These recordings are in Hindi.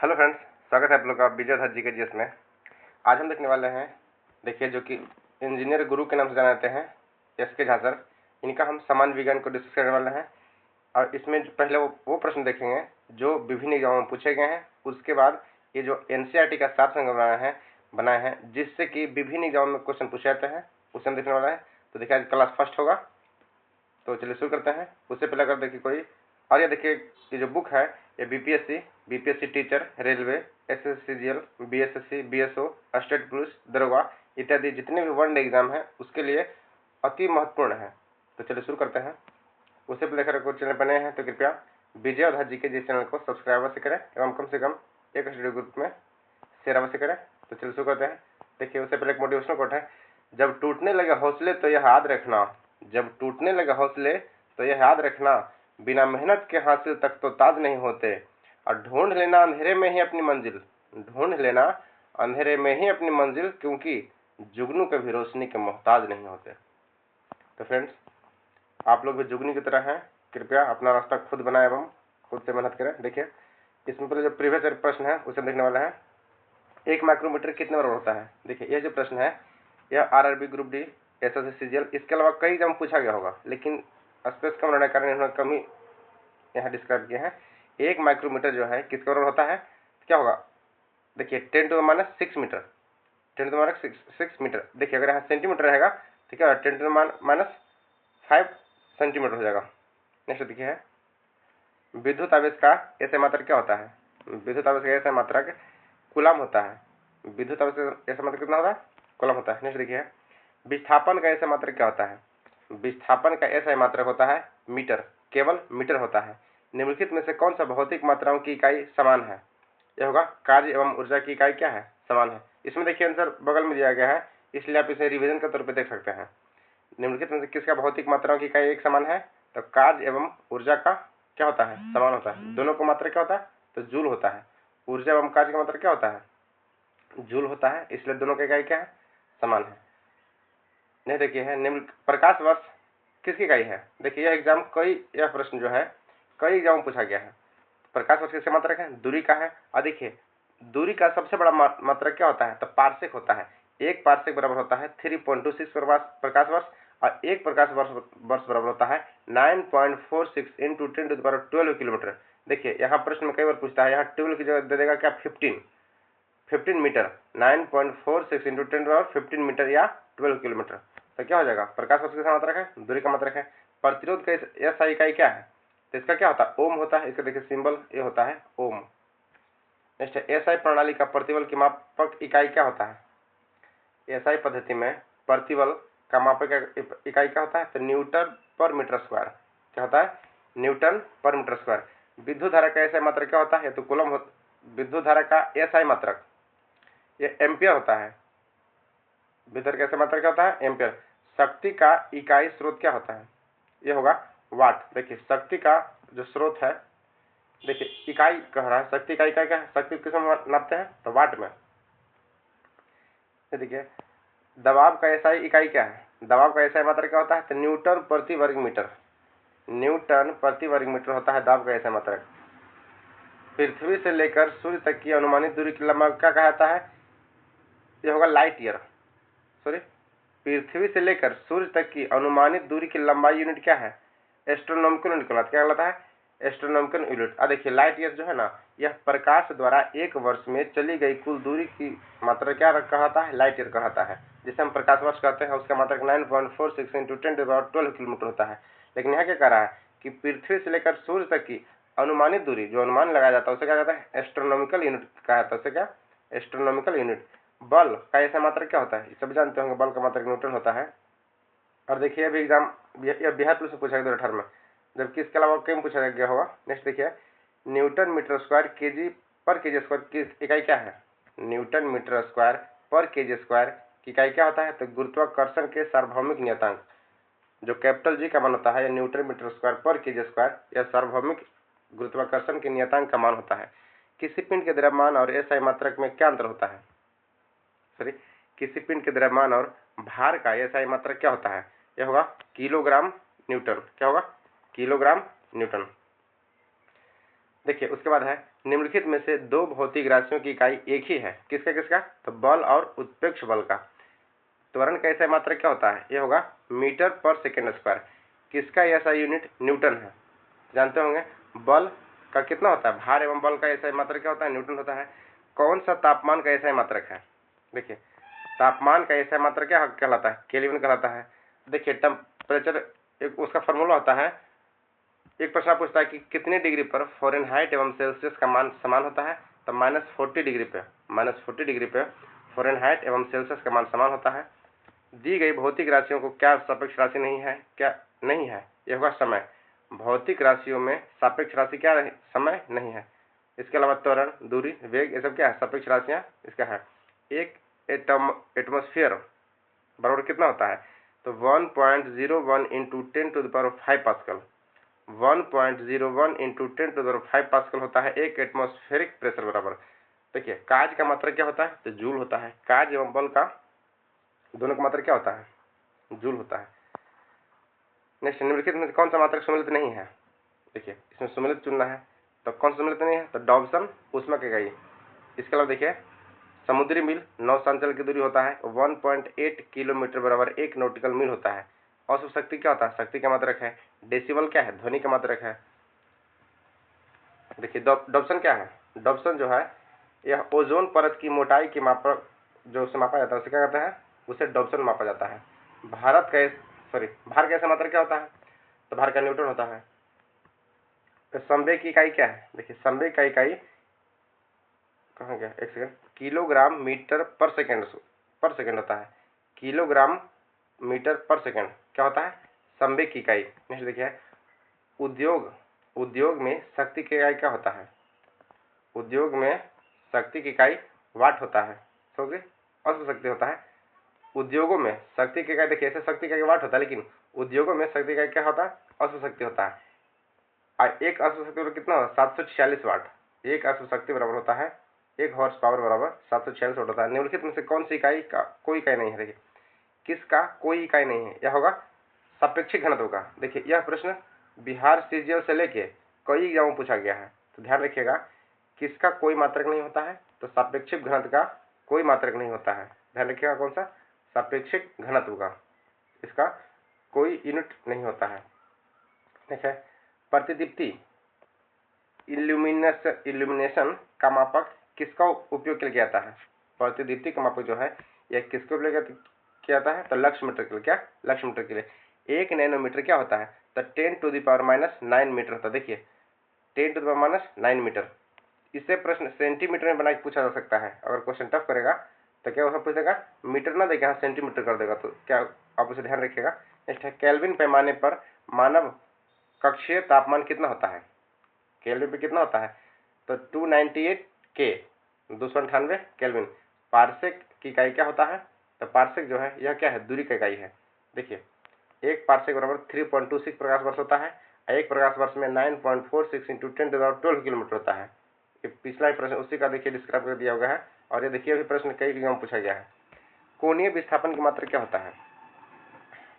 हेलो फ्रेंड्स, स्वागत है आप लोग का विजय धर जी के जीएस में। आज हम देखने वाले हैं, देखिए, जो कि इंजीनियर गुरु के नाम से जाने जाते हैं, एस.के. झा सर। इनका हम सामान्य विज्ञान को डिस्कस करने वाले हैं और इसमें पहले वो प्रश्न देखेंगे जो विभिन्न एग्जामों में पूछे गए हैं। उसके बाद ये जो एनसीईआरटी का सार संग्रह बनाए हैं जिससे कि विभिन्न एग्जामों में क्वेश्चन पूछे जाते हैं, उसे हम देखने वाला है। तो देखिए, आज क्लास फर्स्ट होगा, तो चलिए शुरू करते हैं। उससे पहले अगर देखिए कोई, और ये देखिए, ये जो बुक है ये BPSC teacher, railway, SSC GL, BSSC, BSO, state police, दरोगा इत्यादि जितने भी वन डे एग्जाम है उसके लिए अति महत्वपूर्ण है। तो चलिए शुरू करते हैं। उससे पहले अगर कोई चैनल बने हैं तो कृपया विजय धर जी के जिस चैनल को सब्सक्राइब अवश्य करें एवं कम से कम एक स्टडी ग्रुप में शेयर अवश्य करें। तो चलिए शुरू करते हैं। देखिए, उससे पहले एक मोटिवेशनल कोट है, जब टूटने लगे हौसले तो यह याद रखना, जब टूटने लगे हौसले तो यह याद रखना, बिना मेहनत के हासिल तक तो ताज नहीं होते, और ढूंढ लेना अंधेरे में ही अपनी मंजिल, ढूंढ लेना अंधेरे में ही अपनी मंजिल, क्योंकि जुगनू कभी रोशनी के मोहताज नहीं होते। तो फ्रेंड्स, आप लोग भी जुगनू की तरह हैं, कृपया अपना रास्ता खुद बनाए एवं खुद से मेहनत करें। देखिए, इसमें पहले जो प्रीवियस प्रश्न है उसे हम देखने वाला है। 1 माइक्रोमीटर कितने बराबर होता है? देखिए, यह जो प्रश्न है यह आरआरबी ग्रुप डी, एसएससीजीएल, इसके अलावा कई एग्जाम पूछा गया होगा, लेकिन स्पेस कम रहने के कारण इन्होंने कम ही यहाँ डिस्क्राइब किए हैं। 1 माइक्रोमीटर जो है किसके बराबर होता है? क्या होगा? देखिए, 10⁻6 मीटर, 10⁻6 मीटर। देखिए, अगर यहाँ सेंटीमीटर रहेगा तो क्या होगा? 10⁻5 सेंटीमीटर हो जाएगा। नेक्स्ट देखिए है, विद्युत आवेश का ऐसे मात्रक क्या होता है? विद्युत आवेश का ऐसा मात्रक कूलम होता है। विद्युत आवेश का ऐसा मात्रक कितना होता है? कूलम होता है। नेक्स्ट देखिए, विस्थापन का ऐसा मात्रक क्या होता है? विस्थापन का ऐसा मात्रक होता है मीटर, केवल मीटर होता है। निम्नलिखित में से कौन सा भौतिक मात्राओं की इकाई समान है? यह होगा कार्य एवं ऊर्जा की इकाई क्या है? समान है। इसमें देखिए आंसर बगल में दिया गया है, इसलिए आप इसे रिवीजन के तौर पर देख सकते हैं। निम्नलिखित में से किसका भौतिक मात्राओं की इकाई एक समान है? तो कार्य एवं ऊर्जा का क्या होता है? समान होता है। दोनों का मात्रक क्या होता है? तो जूल होता है। ऊर्जा एवं कार्य का मात्रक क्या होता है? जूल होता है, इसलिए दोनों की इकाई क्या है? समान है। नहीं, देखिए है, निम्न प्रकाश वर्ष किसकी इकाई है? देखिए, यह प्रश्न जो है कई एग्जाम में पूछा गया है। प्रकाश वर्ष किसका मात्रक है? दूरी का है। और देखिए, दूरी का सबसे बड़ा मात्रक क्या होता है? तो पारसेक होता है। एक पारसेक बराबर होता है 3.26 प्रकाश वर्ष, और एक प्रकाश वर्ष बराबर होता है 9.46 इंटू 10⁻12 किलोमीटर। देखिए, यहाँ प्रश्न में कई बार पूछता है, यहाँ 12 की जगह दे देगा क्या? 15 मीटर। 9.46 इंटू 10⁻15 मीटर या 12 किलोमीटर। तो क्या हो जाएगा? प्रकाश वर्ष किसका मात्रक है? दूरी का मात्रक है। प्रतिरोध का एसआई इकाई क्या है? तो इसका क्या होता है? ओम होता है। इसका देखिए सिंबल ये होता है ओम। नेक्स्ट है, एसआई प्रणाली का प्रतिबल की मापक इकाई क्या होता है? एसआई पद्धति में प्रतिबल का मापक इकाई क्या होता है? तो न्यूटन पर मीटर स्क्वायर। क्या होता है? न्यूटन पर मीटर स्क्वायर। विद्युत धारा का एसआई मात्रक क्या होता है? तो कूलम। विद्युत धारा का एसआई मात्रक ये एम्पियर होता है। विद्युत का एसआई मात्रक क्या होता है? एम्पियर। शक्ति का इकाई स्रोत क्या होता है? ये होगा वाट। देखिए, शक्ति का जो स्रोत है, देखिए इकाई कह रहा है, शक्ति का इकाई क्या है? शक्ति किसमें नापते हैं? तो वाट में। देखिए, दबाव का एसआई इकाई क्या है? दबाव का एसआई मात्रक क्या होता है? तो न्यूटन प्रति वर्ग मीटर। न्यूटन प्रति वर्ग मीटर होता है दबाव का एसआई मात्रक। पृथ्वी से लेकर सूर्य तक की अनुमानित दूरी की लंबाई क्या कहता है? यह होगा लाइट ईयर। सॉरी, पृथ्वी से लेकर सूर्य तक की अनुमानित दूरी की लंबाई यूनिट क्या है? एस्ट्रोनॉमिकल यूनिट कहलाता है। क्या कहलाता है? Astronomical unit. अब देखिए, लाइट ईयर जो है ना, यह प्रकाश द्वारा एक वर्ष में चली गई कुल दूरी की मात्रा क्या कहलाता है? लाइट ईयर कहलाता है। जिसे हम प्रकाश वर्ष कहते हैं, उसका मात्रक 9.46 इंटू 10⁻12 किलोमीटर होता है। लेकिन यहाँ क्या कह रहा है कि पृथ्वी से लेकर सूर्य तक की अनुमानित दूरी, जो अनुमान लगाया जाता है उसे क्या कहता है? एस्ट्रोनॉमिकल यूनिट कहा जाता है। उसे क्या? Astronomical unit. बल का ऐसा मात्रक क्या होता है? सभी जानते होंगे, बल का मात्रक न्यूटन होता है। और देखिए, अभी एग्जाम बिहार पुलिस से पूछा गया 2018 में, जबकि इसके अलावा कहीं पूछा गया होगा। नेक्स्ट देखिए, न्यूटन मीटर स्क्वायर केजी पर केजी स्क्वायर की इकाई क्या है? न्यूटन मीटर स्क्वायर पर केजी स्क्वायर की इकाई क्या होता है? तो गुरुत्वाकर्षण के सार्वभौमिक नियतांक, जो कैपिटल जी का मान होता है, या न्यूटन मीटर स्क्वायर पर केजी स्क्वायर, यह सार्वभौमिक गुरुत्वाकर्षण के नियतांक का मान होता है। किसी पिंड के द्रव्यमान और एसआई मात्रक में क्या अंतर होता है? सॉरी, किसी पिंड के द्रव्यमान और भार का एसआई मात्रक क्या होता है? यह होगा किलोग्राम न्यूटन। क्या होगा? Kilogram Newton. देखिए उसके बाद है निम्नलिखित में से दो भौतिक राशियों की इकाई एक ही है, किसका किसका, तो बल और उत्प्रेक्ष बल का। त्वरण का ऐसा मात्रक क्या होता है, ये होगा मीटर पर सेकेंड स्क्वायर। किसका ऐसा यूनिट, न्यूटन है, जानते होंगे। बल का कितना होता है, भार एवं बल का ऐसा मात्रक क्या होता है, न्यूटन होता है। कौन सा तापमान का ऐसा मात्रक है, देखिए तापमान का ऐसा मात्रक क्या कहलाता है, केल्विन कहलाता है। देखिए टेम्परेचर एक उसका फॉर्मूला होता है। एक प्रश्न पूछता है कि कितने डिग्री पर फ़ारेनहाइट एवं सेल्सियस का मान समान होता है, तो -40 डिग्री पे, -40 डिग्री पे फ़ारेनहाइट एवं सेल्सियस का मान समान होता है। दी गई भौतिक राशियों को क्या सापेक्ष राशि नहीं है, क्या नहीं है, यह होगा समय। भौतिक राशियों में सापेक्ष राशि क्या है, समय नहीं है। इसके अलावा त्वरण, दूरी, वेग, ये सब क्या है, सापेक्ष राशियाँ इसका है। एक एटमॉस्फेयर बराबर कितना होता है, तो 1.01 इंटू 10⁵ पास्कल। 1.01 इंटू 10⁵ पास्कल होता है एक एटमॉस्फेरिक प्रेशर बराबर। देखिए काज का मात्रक क्या होता है, तो जूल होता है। काज एवं बल का दोनों का मात्रक क्या होता है, जूल होता है। नेक्स्ट, निम्नलिखित में कौन सा मात्रक सम्मिलित नहीं है, देखिए इसमें सम्मिलित चुनना है, तो कौन सा सम्मिलित नहीं है, तो डॉब्सन ऊष्मक इकाई। इसके अलावा देखिए समुद्री मील नौचांचल की दूरी होता है 1.8 किलोमीटर बराबर 1 नॉटिकल मील होता है। और शक्ति क्या होता है, शक्ति का मात्रक है डेसिबल, क्या है, ध्वनि का मात्रक है। देखिए डॉब्सन क्या है, डॉब्सन जो है यह ओजोन परत की मोटाई की मापक जो उसे मापा जाता है उसे क्या कहते हैं, उसे डॉब्सन मापा जाता है। भार का ऐसा मात्रक क्या होता है, तो भार का न्यूटन होता है। तो संवेग की इकाई क्या है, देखिए संवेग का इकाई कहाँ गया, एक सेकंड, किलोग्राम मीटर पर सेकंड होता है। किलोग्राम मीटर पर सेकंड क्या होता है, संवेग की इकाई। नेक्स्ट देखिए उद्योग में शक्ति की इकाई क्या होता है, उद्योग में शक्ति की इकाई वाट होता है, समझे, अश्व शक्ति होता है। उद्योगों में शक्ति की इकाई, देखिए ऐसे शक्ति का वाट होता है, लेकिन उद्योगों में शक्ति का क्या होता है, अश्व शक्ति होता है। एक अश्व शक्ति बराबर कितना होता है, 746 वाट। एक अश्व शक्ति बराबर होता है, एक हॉर्स पावर बराबर 746 वाट होता है। निम्नलिखित में से कौन सी इकाई का कोई इकाई नहीं है, देखिए किसका कोई इकाई नहीं है, यह होगा सापेक्षिक घनत्व का। देखिए यह प्रश्न बिहार सीजीएल से लेके कई एग्जाम में पूछा गया है, तो ध्यान रखिएगा किसका कोई मात्रक नहीं होता है, तो सापेक्षिक घनत्व का कोई मात्रक नहीं होता है। ध्यान रखिएगा कौन सा, सापेक्षिक घनत्व का, इसका कोई यूनिट नहीं होता है। ठीक है, प्रतिदीप्ति इल्यूमिनेशन का मापक किसका उपयोग किया जाता है, प्रतिदीप्ति का मापक जो है यह किसके उपयोग किया जाता है, तो लक्ष्य मीटर के लिए। क्या, लक्ष्य मीटर के लिए। 1 नैनोमीटर क्या होता है, तो 10⁻⁹ मीटर होता है। देखिए 10⁻⁹ मीटर। इससे प्रश्न सेंटीमीटर में बना के पूछा जा सकता है। अगर क्वेश्चन टफ करेगा तो क्या वह पूछेगा, मीटर ना देगा, सेंटीमीटर कर देगा, तो क्या आप उसे ध्यान रखिएगा। नेक्स्ट है केल्विन पैमाने पर मानव कक्षीय तापमान कितना होता है, केल्विन पे कितना होता है, तो 298 के 298 केल्विन। पार्सेक की इकाई क्या होता है, तो पार्सेक जो है यह क्या है, दूरी का इकाई है। देखिए एक पार्सेक बराबर 3.26 प्रकाश वर्ष होता है। एक प्रकाश वर्ष में 9.46 इंटू 10⁻12 किलोमीटर होता है। ये पिछला प्रश्न उसी का देखिए डिस्क्राइब कर दिया हुआ है। और ये देखिए अभी प्रश्न कई एग्जाम में पूछा गया है। कोणीय विस्थापन की मात्रा क्या होता है,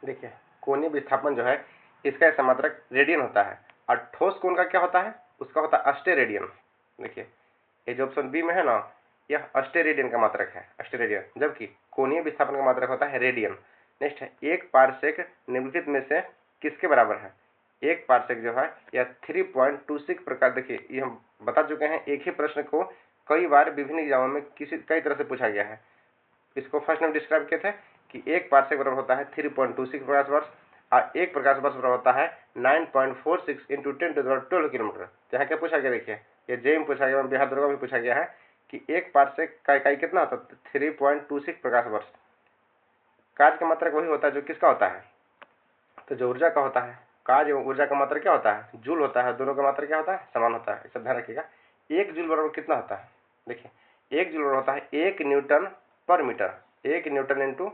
देखिए कोणीय विस्थापन जो है इसका ऐसा मात्रक रेडियन होता है। और ठोस कोण का क्या होता है, उसका होता है अस्टेरेडियन। देखिए ये जो ऑप्शन बी में है ना, यह अस्टेरेडियन का मात्रक है, अस्टेरेडियन, जबकि कोणीय विस्थापन का मात्रक होता है रेडियन। नेक्स्ट है एक पारसेक निम्नलिखित में से किसके बराबर है। एक पारसेक जो है यह 3.26 प्रकार, देखिए ये हम बता चुके हैं, एक ही प्रश्न को कई बार विभिन्न एग्जामों में कई तरह से पूछा गया है। इसको फर्स्ट में डिस्क्राइब किए थे कि एक पारसेक बराबर होता है 3.26 प्रकाश वर्ष, और एक प्रकाश वर्ष बराबर होता है 9.46 इंटू 10⁻12 किलोमीटर। यहाँ क्या पूछा गया, देखिए ये जेई में पूछा गया, बिहार दुर्गा में पूछा गया है कि एक पारसेक का इकाई कितना होता है, 3.26 प्रकाश वर्ष। काज का मात्रक वही होता है जो किसका होता है, तो जो ऊर्जा का होता है। काज एवं ऊर्जा का मात्रक क्या होता है, जूल होता है। दोनों का मात्रक क्या होता है, समान होता है। इसे ध्यान रखिएगा। 1 जूल बराबर कितना होता है, देखिए 1 जूल बराबर होता है 1 न्यूटन पर मीटर। 1 न्यूटन इंटू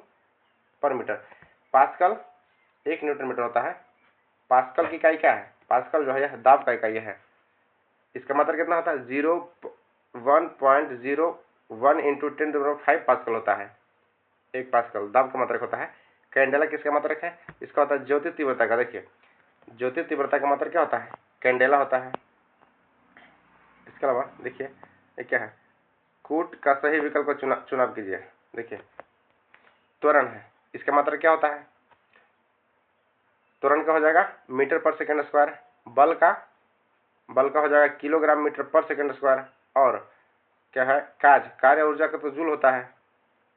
पर मीटर। पास्कल 1 न्यूटन मीटर होता है। पास्कल की इकाई क्या है, पास्कल जो है यह दाब का इकाई है। इसका मात्रक कितना होता है, 1.01 इंटू 10⁵ पास्कल होता है। एक पास्कल दाब का मात्रक होता है। कैंडेला किसका मात्रक है, इसका होता है ज्योति तीव्रता का। देखिए ज्योति तीव्रता का मात्रक क्या होता है, कैंडेला होता है। इसके अलावा देखिए ये क्या है, कूट का सही विकल्प का चुनाव कीजिए। देखिए त्वरण है, इसका मात्रक क्या होता है, त्वरण का हो जाएगा मीटर पर सेकंड स्क्वायर, बल का हो जाएगा किलोग्राम मीटर पर सेकंड स्क्वायर, और क्या है कार्य ऊर्जा का तो जूल होता है,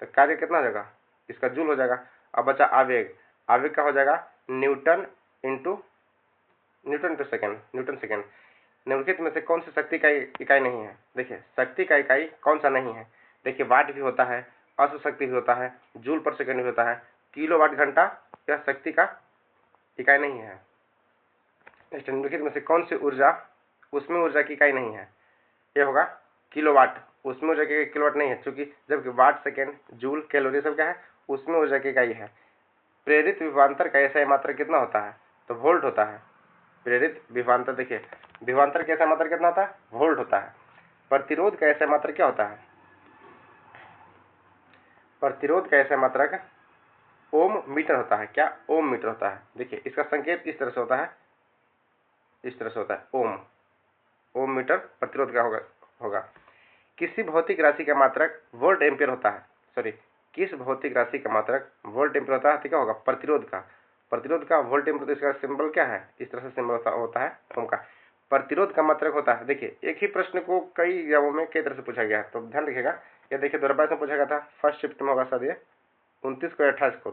तो कार्य कितना हो जाएगा, इसका जूल हो जाएगा। अब बचा आवेग, आवेग का हो जाएगा newton to second, newton second. निम्नलिखित में से कौन सी शक्ति का इकाई नहीं है, देखिए शक्ति का इकाई कौन सा नहीं है, देखिए वाट भी होता है, अश्व शक्ति भी होता है, जूल पर सेकंड भी होता है, किलोवाट घंटा यह शक्ति का इकाई नहीं है। निम्नलिखित में से कौन सी ऊर्जा उसमें ऊर्जा की इकाई नहीं है, यह होगा किलोवाट, उसमें ऊर्जा की किलोवाट नहीं है, क्योंकि जबकि वाट सेकेंड जूल कैलोरी सब क्या है उसमें ऊर्जा की इकाई है। प्रेरित विभवांतर का ऐसा मात्रा कितना होता है, तो वोल्ट होता है। प्रेरित विभवांतर, देखिए विभवांतर का ऐसा मात्रा कितना होता है, वोल्ट होता है। प्रतिरोध का ऐसा मात्रा क्या होता है, प्रतिरोध का ऐसा मात्रक ओम मीटर होता है। क्या, ओम मीटर होता है। देखिए इसका संकेत इस तरह से होता है, इस तरह से होता है ओम मीटर प्रतिरोध का होगा। किसी भौतिक राशि का मात्रक वोल्ट एम्पियर होता है, सॉरी किस भौतिक राशि का मात्रक वोल्ट एम्पियर होता है, तो क्या होगा प्रतिरोध का वोल्ट एम्पियर। इसका सिंबल क्या है, इस तरह से सिंबल होता है ओम का। प्रतिरोध का मात्रक होता है, देखिए एक ही प्रश्न को कई एग्जामों में कई तरह से पूछा गया है, तो ध्यान रखिएगा। ये देखिए 2022 में पूछा गया था, फर्स्ट शिफ्ट में होगा शायद ये 29 को 28 को।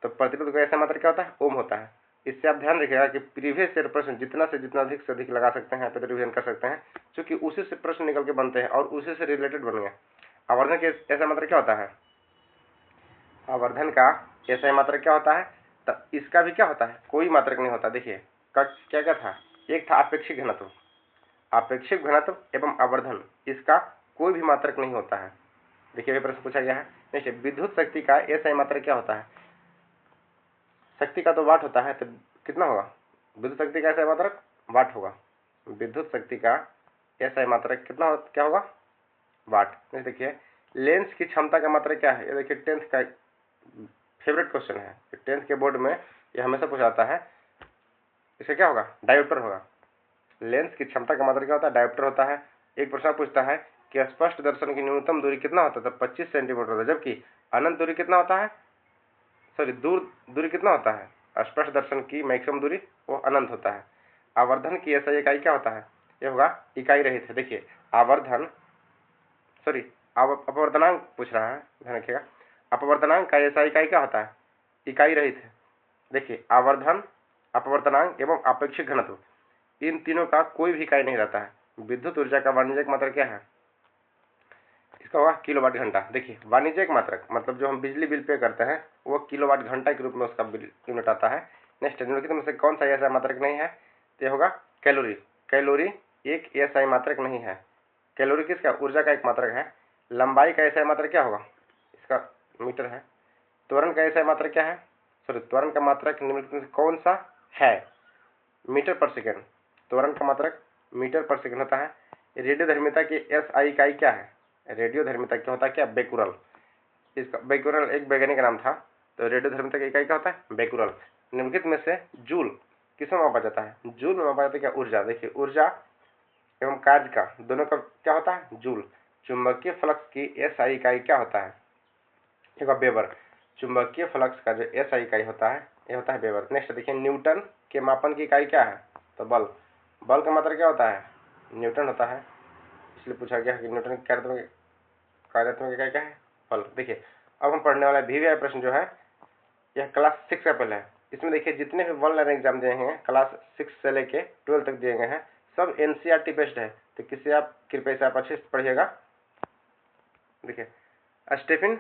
तो प्रतिरोध का ऐसा मात्रक क्या होता है, ओम होता है। इससे आप ध्यान रखिएगा कि प्रीवियस ईयर प्रश्न जितना अधिक से अधिक लगा सकते हैं, यहाँ पे रिविजन कर सकते हैं, क्योंकि उसी से प्रश्न निकल के बनते हैं और उसी से रिलेटेड बन गए। आवर्धन के ऐसा मात्रक क्या होता है, आवर्धन का ऐसा मात्रक क्या होता है, तो इसका भी क्या होता है, कोई मात्रक नहीं होता। देखिए क्या क्या था, एक था अपेक्षिक घनत्व, अपेक्षिक घनत्व एवं आवर्धन, इसका कोई भी मात्रक नहीं होता है। देखिए ये प्रश्न पूछा गया है। देखिए विद्युत शक्ति का ऐसा मात्रक क्या होता है, शक्ति का तो वाट होता है, तो कितना होगा, विद्युत शक्ति का ऐसा मात्रक वाट होगा। विद्युत शक्ति का ऐसा मात्रक कितना क्या होगा, वाट। देखिए लेंस की क्षमता का मात्रक क्या है, ये देखिए 10th का फेवरेट क्वेश्चन है, 10th के बोर्ड में ये हमेशा पूछाता है। इसका क्या होगा, डायोप्टर होगा। लेंस की क्षमता का मात्रक क्या होता है, डायोप्टर होता है। एक प्रश्न पूछता है कि स्पष्ट दर्शन की न्यूनतम दूरी कितना होता है, तो 25 सेंटीमीटर होता है, जबकि अनंत दूरी कितना होता है, सॉरी दूरी कितना होता है, स्पष्ट दर्शन की मैक्सिमम दूरी वो अनंत होता है। आवर्धन की ऐसा इकाई क्या होता है, ये होगा इकाई रहित है। देखिए आवर्धन, सॉरी अपवर्तनांक पूछ रहा है, ध्यान रखिएगा। अपवर्तनांक का ऐसा इकाई क्या होता है, इकाई रहित है। देखिए आवर्धन, अपवर्तनांक एवं अपेक्षिक घनत्व, इन तीनों का कोई भी इकाई नहीं रहता है। विद्युत यूर्जा का वाणिज्यिक मात्रक क्या है, इसका होगा किलोवाट घंटा। देखिए वाणिज्यिक मात्रक मतलब जो हम बिजली बिल पे करते हैं वो किलोवाट घंटा के रूप में उसका बिल यूनिट आता है। नेक्स्ट निम्नलिखित में से कौन सा ऐसा मात्रक नहीं है, तो ये होगा कैलोरी। कैलोरी एक ऐसा मात्रक नहीं है। कैलोरी किसका, ऊर्जा का एक मात्रक है। लंबाई का ऐसा मात्रक क्या होगा, इसका मीटर है। त्वरण का ऐसा मात्रक क्या है, सॉरी त्वरण का मात्रक निम्नलिखित में से कौन सा है, मीटर पर सेकेंड। त्वरण का मात्रक मीटर पर सेकेंड होता है। रेडियोधर्मिता की SI इकाई क्या है, रेडियोधर्मिता क्या होता है, क्या बेकुरल। इसका बेकुरल एक वैज्ञानिक का नाम था। तो रेडियोधर्मिता की इकाई क्या होता है, बेकुरल। निम्नलिखित में से जूल किसमें मापा जाता है, जूल में मापा जाता है क्या, ऊर्जा। देखिए ऊर्जा एवं कार्य का दोनों का क्या होता है, जूल। चुंबकीय फ्लक्स की SI इकाई क्या होता है, एक वेबर। चुंबकीय फ्लक्स का जो SI इकाई होता है ये होता है वेबर। नेक्स्ट देखिए न्यूटन के मापन की इकाई क्या है, तो बल। बल का मात्रा क्या होता है, न्यूटन होता है। इसलिए पूछा गया है कि न्यूटन की कार्यात्मक इकाई क्या है, बल। देखिए अब हम पढ़ने वाला VVI प्रश्न जो है यह क्लास 6 का पहले है। इसमें देखिए जितने भी वन लाइन एग्जाम दिए हैं क्लास 6 से लेके 12 तक दिए गए हैं, सब NCERT बेस्ड है। तो किसी आप कृपया से आप अच्छे से पढ़िएगा। देखिए स्टेपिन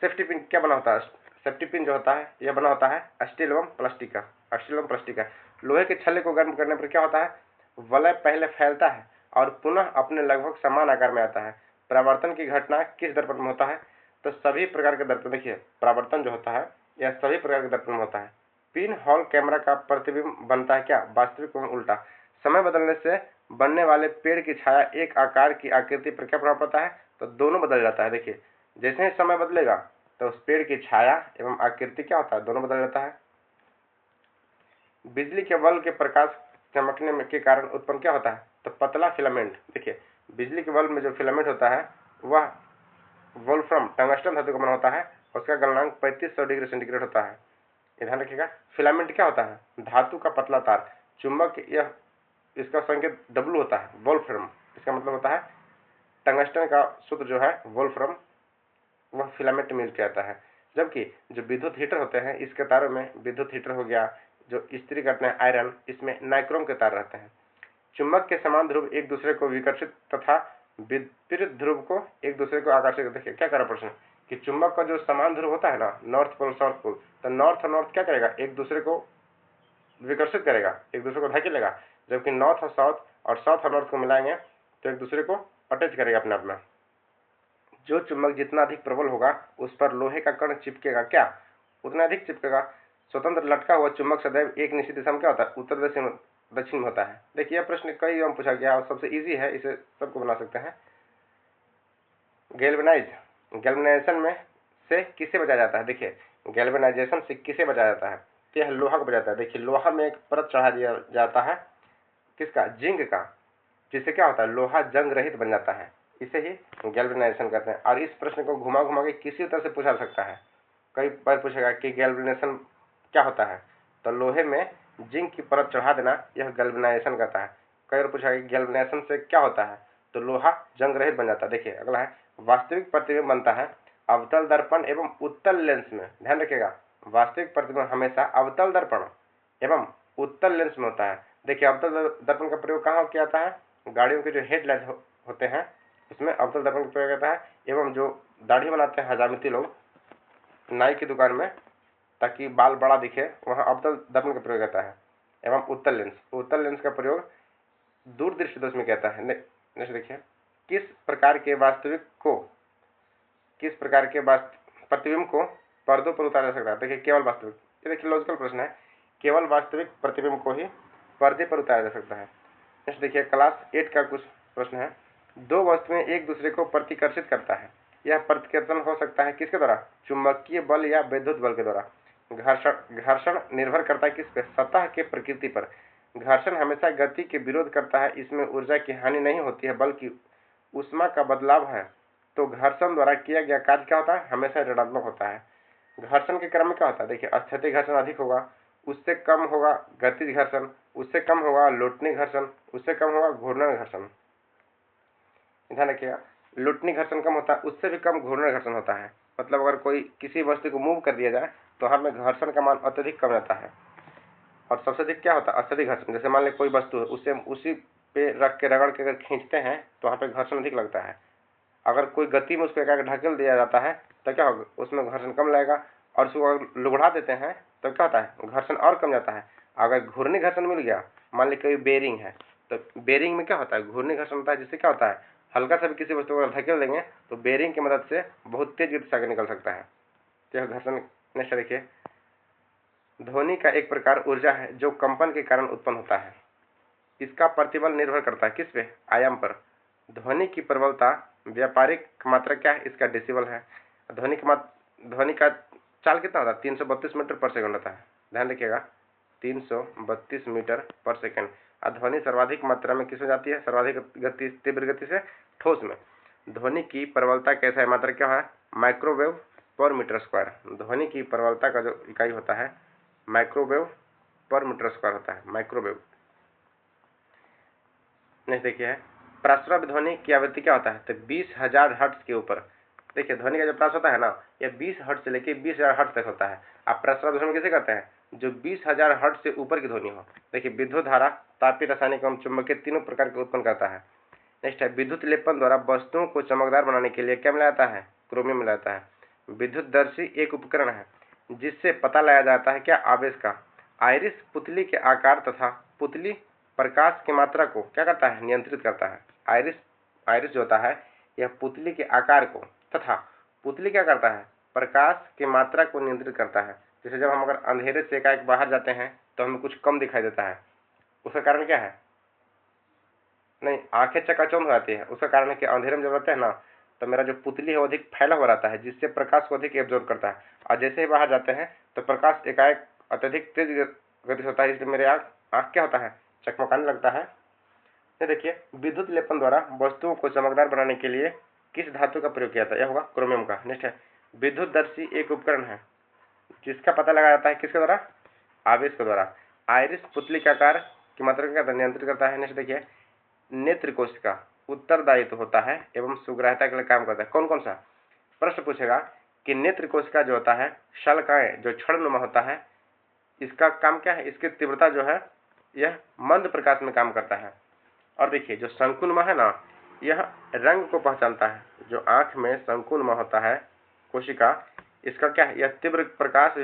सेफ्टी पिन क्या बना होता है, सेफ्टी पिन जो होता है यह बना होता है स्टील एवं प्लास्टिक का, स्टील एवं प्लास्टिक का। लोहे के छल्ले को गर्म करने पर क्या होता है, वलय पहले फैलता है और पुनः अपने लगभग समान आकार में आता है। परावर्तन की घटना किस दर्पण में होता है, तो सभी प्रकार के दर्पण। देखिए परावर्तन जो होता है यह सभी प्रकार के दर्पण में होता है। पिन हॉल कैमरा का प्रतिबिंब बनता है क्या, वास्तविक एवं उल्टा। समय बदलने से बनने वाले पेड़ की छाया एक आकार की आकृति पर क्या प्रभाव पड़ता है, तो दोनों बदल जाता है। देखिए जैसे ही समय बदलेगा तो उस पेड़ की छाया एवं आकृति क्या होता है, दोनों बदल जाता है। बिजली के बल्ब के प्रकाश चमकने के कारण उत्पन्न क्या होता है, तो पतला फिलामेंट, देखिए बिजली के बल्ब में जो फिलामेंट होता है वह वोल्फ्रम टंगस्टन धातु का बना होता है, उसका गलनांक 3500 डिग्री सेंटीग्रेड होता है। ध्यान रखिएगा, फिलामेंट क्या होता है? धातु का पतला तार। चुंबक यह इसका संकेत W होता है, वोल्फ्रम, इसका मतलब होता है टंगस्टन का सूत्र जो है वोल्फ्रम, वह फिलामेंट मिल के आता है। जबकि जो विद्युत हीटर होते हैं, इसके तारों में विद्युत हीटर हो गया, जो इस्त्री करते हैं आयरन, इसमें नाइक्रोम के तार रहते हैं। चुंबक के समान ध्रुव एक दूसरे को विकर्षित तथा विपरीत ध्रुव को एक दूसरे को आकर्षित। देखिए क्या करा प्रश्न कि चुंबक का जो समान ध्रुव होता है ना, नॉर्थ पोल साउथ पोल, तो नॉर्थ और नॉर्थ क्या करेगा? एक दूसरे को विकर्षित करेगा, एक दूसरे को धकेलेगा। जबकि नॉर्थ और साउथ और नॉर्थ को मिलाएंगे तो एक दूसरे को अटैच करेगा अपने आप में। जो चुंबक जितना अधिक प्रबल होगा उस पर लोहे का कण चिपकेगा, क्या उतना अधिक चिपकेगा। स्वतंत्र लटका हुआ चुंबक सदैव एक निश्चित दिशा में क्या होता है? उत्तर दक्षिण में होता है। देखिए यह प्रश्न कई बार पूछा गया और सबसे इजी है, इसे सबको बना सकते हैं। गैल्वेनाइजेशन में से किसे बचाया जाता है? देखिए गैल्वेनाइजेशन से किसे बचाया जाता है? तो यह लोहा को बचाता है। देखिए लोहा में एक परत चढ़ा दिया जाता है, किसका? जिंक का, जिससे क्या होता है? लोहा जंग रहित बन जाता है। इसे ही गैल्वेनाइजेशन कहते हैं। और इस प्रश्न को घुमा घुमा के किसी तरह से पूछा सकता है। कई बार पूछेगा कि गैल्वेनाइजेशन क्या होता है, तो लोहे में जिंक की परत चढ़ा देना, यह गैल्वेनाइजेशन कहता है। कई बार पूछा कि गैल्वेनाइजेशन से क्या होता है, तो लोहा जंग रहित बन जाता है। देखिए अगला है, वास्तविक प्रतिबिंब बनता है अवतल दर्पण एवं उत्तल लेंस में। ध्यान रखिएगा, वास्तविक प्रतिबिंब हमेशा अवतल दर्पण एवं उत्तल लेंस में होता है। देखिए अवतल दर्पण का प्रयोग कहाँ किया जाता है? गाड़ियों के जो हेडलाइट होते हैं उसमें अवतल दर्पण का प्रयोग होता है, एवं जो दाढ़ी बनाते हैं हजामती लोग नाई की दुकान में, ताकि बाल बड़ा दिखे, वहाँ अवतल दर्पण का प्रयोग होता है। एवं उत्तल लेंस का प्रयोग दूरदृष्टि दोष में कहता है। नेक्स्ट देखिए, किस प्रकार के प्रतिबिंब को पर्दों पर उतारा जा सकता है? देखिए केवल वास्तविक, ये देखिए लॉजिकल प्रश्न है, केवल वास्तविक प्रतिबिंब को ही पर्दे पर उतारा जा सकता है। नेक्स्ट देखिए, क्लास 8 का कुछ प्रश्न है। दो वस्तुएं एक दूसरे को प्रतिकर्षित करता है, यह प्रतिकर्षण हो सकता है किसके द्वारा? चुंबकीय बल या विद्युत बल के द्वारा। घर्षण निर्भर करता है किस पे? सतह के प्रकृति पर। घर्षण हमेशा गति के विरोध करता है, इसमें ऊर्जा की हानि नहीं होती है बल्कि ऊष्मा का बदलाव है। तो घर्षण द्वारा किया गया कार्य क्या होता है? हमेशा ऋणात्मक होता है। घर्षण के क्रम में क्या होता है? देखिए स्थैतिक घर्षण अधिक होगा, उससे कम होगा गतिज घर्षण, उससे कम होगा लुटनी घर्षण, उससे कम होगा घूर्णन घर्षण। ध्यान रखिएगा, लुटनी घर्षण कम होता है, उससे भी कम घूर्णन घर्षण होता है। मतलब अगर कोई किसी वस्तु को मूव कर दिया जाए तो हमें घर्षण का मान अत्यधिक कम रहता है। और सबसे अधिक क्या होता है? अत्यधिक घर्षण। जैसे मान लें कोई वस्तु है, उससे उसी पे रख के रगड़ के अगर खींचते हैं तो वहाँ पे घर्षण अधिक लगता है। अगर कोई गति में उसको एकाएक ढकेल दिया जाता है तो क्या होगा? उसमें घर्षण कम लगेगा। और उसको अगर लुढ़ा देते हैं तो क्या होता है? घर्षण और कम जाता है। अगर घूर्णी घर्षण मिल गया, मान ली कोई बेरिंग है, तो बेरिंग में क्या होता है? घूर्णी घर्षण होता है, जिससे क्या होता है? हल्का सा भी किसी वस्तु को धकेल देंगे तो बेरिंग की मदद से बहुत तेज गति से आगे निकल सकता है। तो यह घर्षण। नेक्स्ट देखिए, ध्वनि का एक प्रकार ऊर्जा है जो कंपन के कारण उत्पन्न होता है। इसका प्रतिबल निर्भर करता है किस पे? आयाम पर। ध्वनि की प्रबलता व्यापारिक मात्रा क्या है? इसका डेसिबल है। ध्वनि का चाल कितना होता है? 332 मीटर पर सेकंड होता है। ध्यान रखिएगा, 332 मीटर पर सेकंड। और ध्वनि सर्वाधिक मात्रा में किस में जाती है? सर्वाधिक गति, तीव्र गति से ठोस में। ध्वनि की प्रबलता कैसा है? मात्रा क्या है? माइक्रोवेव पर मीटर स्क्वायर। ध्वनि की प्रबलता का जो इकाई होता है माइक्रोवेव पर मीटर स्क्वायर होता है, माइक्रोवेव। नेक्स्ट देखिए, प्रस्रव ध्वनि की आवृत्ति क्या होता है? तो 20,000 हर्ट्ज के ऊपर। देखिए ध्वनि का जो प्रस होता है ना, यह 20 हर्ट्ज से लेके 20,000 हर्ट्ज तक होता है। आप प्रस्रव ध्वनि किसे कहते हैं? जो 20,000 हर्ट्ज से ऊपर की ध्वनि हो। देखिए विद्युत धारा, तापीय, रासायनिक एवं चुंबकीय तीनों प्रकार के उत्पन्न करता है। नेक्स्ट है, विद्युत लेपन द्वारा वस्तुओं को चमकदार बनाने के लिए क्या मिलाया जाता है? क्रोमियम मिलाया जाता है। विद्युतदर्शी एक उपकरण है जिससे पता लगाया जाता है क्या? आवेश का। आइरिस पुतली के आकार तथा पुतली प्रकाश की मात्रा को क्या करता है? नियंत्रित करता है। आइरिस जो होता है यह पुतली के आकार को तथा पुतली क्या करता है? प्रकाश की मात्रा को नियंत्रित करता है। जैसे जब हम अगर अंधेरे से एकाएक बाहर जाते हैं तो हमें कुछ कम दिखाई देता है, उसका कारण क्या है? नहीं, आंखें चकाचौंध हो जाती है। उसका कारण है कि अंधेरे में जब रहते हैं ना, तो मेरा जो पुतली है वो अधिक फैला हुआ रहता है, जिससे प्रकाश को अधिक एब्जॉर्ब करता है। और जैसे ही बाहर जाते हैं तो प्रकाश एकाएक अत्यधिक तेज गति से होता है, इसलिए मेरे आँख क्या होता है? चकमकाने लगता है। ये देखिए, विद्युत लेपन द्वारा वस्तुओं को चमकदार बनाने के लिए किस धातु का प्रयोग किया जाता है? यह होगा क्रोमियम का। नेक्स्ट है, विद्युतदर्शी एक उपकरण है जिसका पता लगाया जाता है किसके द्वारा? आवेश के द्वारा। आइरिस पुतली के आकार की मात्रा का नियंत्रित करता है। नेक्स्ट देखिए, नेत्र कोश का उत्तरदायित्व होता है एवं सुग्राह्यता के लिए काम करता है। कौन कौन सा? प्रश्न पूछेगा कि नेत्र कोश का जो होता है शल्काएं जो छड़नुमा होता है, इसका काम क्या है? इसकी तीव्रता जो है यह मंद प्रकाश में काम करता है। और देखिए, जो शंकुनुमा है ना, यह रंग को पहचानता है। जो आंख में शंकुनुमा होता है कोशिका, इसका क्या है? यह तीव्र प्रकाश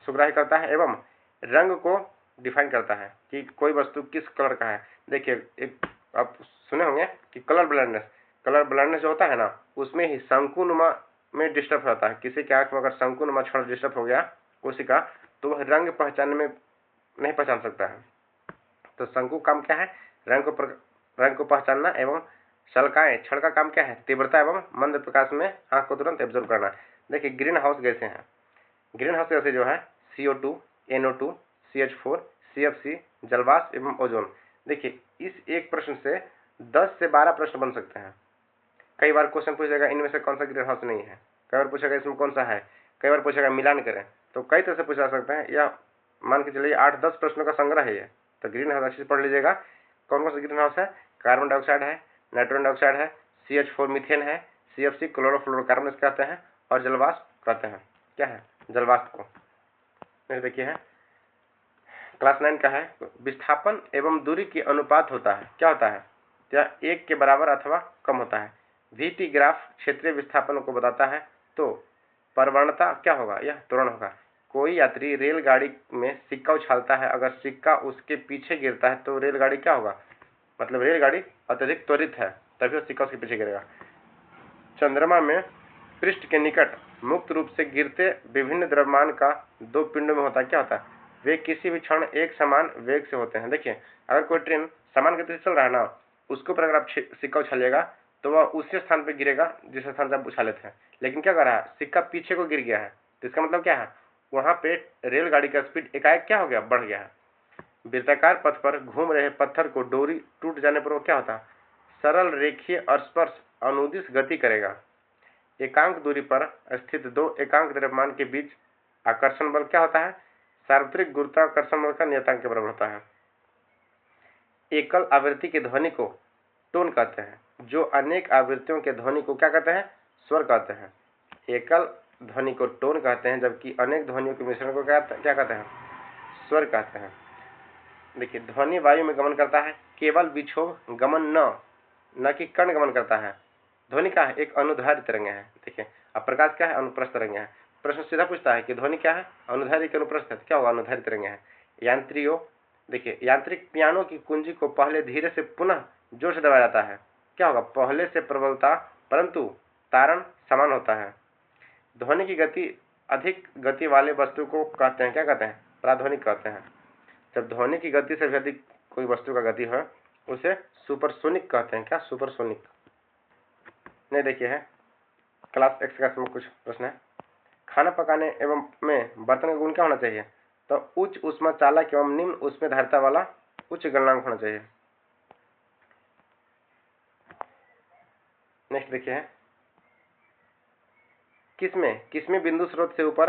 सुग्राह्य करता है एवं रंग को डिफाइन करता है कि कोई वस्तु किस कलर का है। देखिए, एक आप सुने होंगे कि कलर ब्लाइंडनेस जो होता है ना, उसमें ही शंकुनुमा में डिस्टर्ब होता है। किसी के आंख में अगर शंकुनुमा क्षण डिस्टर्ब हो गया कोशिका, तो वह रंग पहचानने में नहीं पहचान सकता है। तो शंकु काम क्या है? रंग को पहचानना एवं शल्काएं क्षण का काम क्या है? तीव्रता एवं मंद प्रकाश में आंख को तुरंत एब्जॉर्ब करना। देखिए, ग्रीन हाउस गैसें हैं। ग्रीन हाउस गैसें जो है CO2, NO2, CH4, CFC, जलवाष्प एवं ओजोन। देखिए, इस एक प्रश्न से 10 से 12 प्रश्न बन सकते हैं। कई बार क्वेश्चन पूछेगा इनमें से कौन सा ग्रीन हाउस नहीं है, कई बार पूछेगा इसमें कौन सा है, कई बार पूछेगा मिलान करें। तो कई तरह से पूछा सकते हैं। या मान के चलिए 8-10 प्रश्नों का संग्रह है ये। तो ग्रीन हाउस अच्छे से पढ़ लीजिएगा। कौन कौन सा ग्रीन हाउस है? कार्बन डाइऑक्साइड है, नाइट्रोजन डाइऑक्साइड है, CH4 मीथेन है, CFC क्लोरोफ्लोरोकार्बन कहते हैं, और जलवाष्प कहते हैं। क्या है? जलवाष्प को। देखिए है क्लास 9 का है, विस्थापन एवं दूरी की अनुपात होता है। क्या होता है? यह 1 के बराबर अथवा कम होता है। VT ग्राफ क्षेत्रीय विस्थापन को बताता है। तो परवर्णता क्या होगा? यह त्वरण होगा। कोई यात्री रेलगाड़ी में सिक्का उछालता है, अगर सिक्का उसके पीछे गिरता है तो रेलगाड़ी क्या होगा? मतलब रेलगाड़ी अत्यधिक त्वरित है, तभी वो सिक्का उसके पीछे गिरेगा। चंद्रमा में पृष्ठ के निकट मुक्त रूप से गिरते विभिन्न द्रव्यमान का 2 पिंडों में होता है। क्या होता है? वे किसी भी क्षण एक समान वेग से होते हैं। देखिए, अगर कोई ट्रेन समान गति से चल रहा है ना, उसके ऊपर अगर आप सिक्का उछालिएगा तो वह उसी स्थान पर गिरेगा जिस स्थान से आप उछाले थे। लेकिन क्या कर रहा है? सिक्का पीछे को गिर गया है, तो इसका मतलब क्या है? वहां पे रेलगाड़ी का स्पीड एकाएक क्या हो गया? बढ़ गया है। वृत्ताकार पथ पर घूम रहे पत्थर को डोरी टूट जाने पर वो क्या होता है? सरल रेखीय स्पर्श अनुदिश गति करेगा। एकांक दूरी पर स्थित 2 एकांक द्रव्यमान के बीच आकर्षण बल क्या होता है? सार्वत्रिक गुरुत्वाकर्षण बल का नियतांक के बराबर होता है। एकल आवृत्ति की ध्वनि को टोन कहते हैं। जो अनेक आवृत्तियों के ध्वनि को क्या कहते हैं? स्वर कहते हैं। एकल ध्वनि को टोन कहते हैं, जबकि अनेक ध्वनियों के मिश्रण को क्या कहते हैं? स्वर कहते हैं। देखिए, ध्वनि वायु में गमन करता है, केवल विक्षोभ गमन न कि कण गमन करता है। ध्वनि क्या है? एक अनुदैर्घ्य तरंग है। देखिए, अब प्रकाश क्या है? अनुप्रस्थ तरंग है। प्रश्न सीधा पूछता है कि ध्वनि क्या है? अनुदैर्घ्य की अनुप्रस्थ है, क्या होगा? अनुदैर्घ्य तरंग है। यांत्रियों, देखिए, यांत्रिक पियानो की कुंजी को पहले धीरे से पुनः जोर से दबाया जाता है। क्या होगा? पहले से प्रबलता परंतु तारण समान होता है। ध्वनि की गति अधिक गति वाले वस्तु को कहते हैं, क्या कहते हैं? प्राध्वनिक कहते हैं। जब ध्वनि की गति से भी अधिक कोई वस्तु का गति है उसे सुपरसोनिक कहते हैं। क्या? सुपरसोनिक। नहीं, देखिए है क्लास X का इसमें कुछ प्रश्न है। खाना पकाने एवं में बर्तन का गुण क्या होना चाहिए? तो उच्च ऊष्मा चालक एवं निम्न ऊष्मधारिता वाला उच्च गलनांक होना चाहिए। नेक्स्ट देखिए है, किसमें बिंदु स्रोत से ऊपर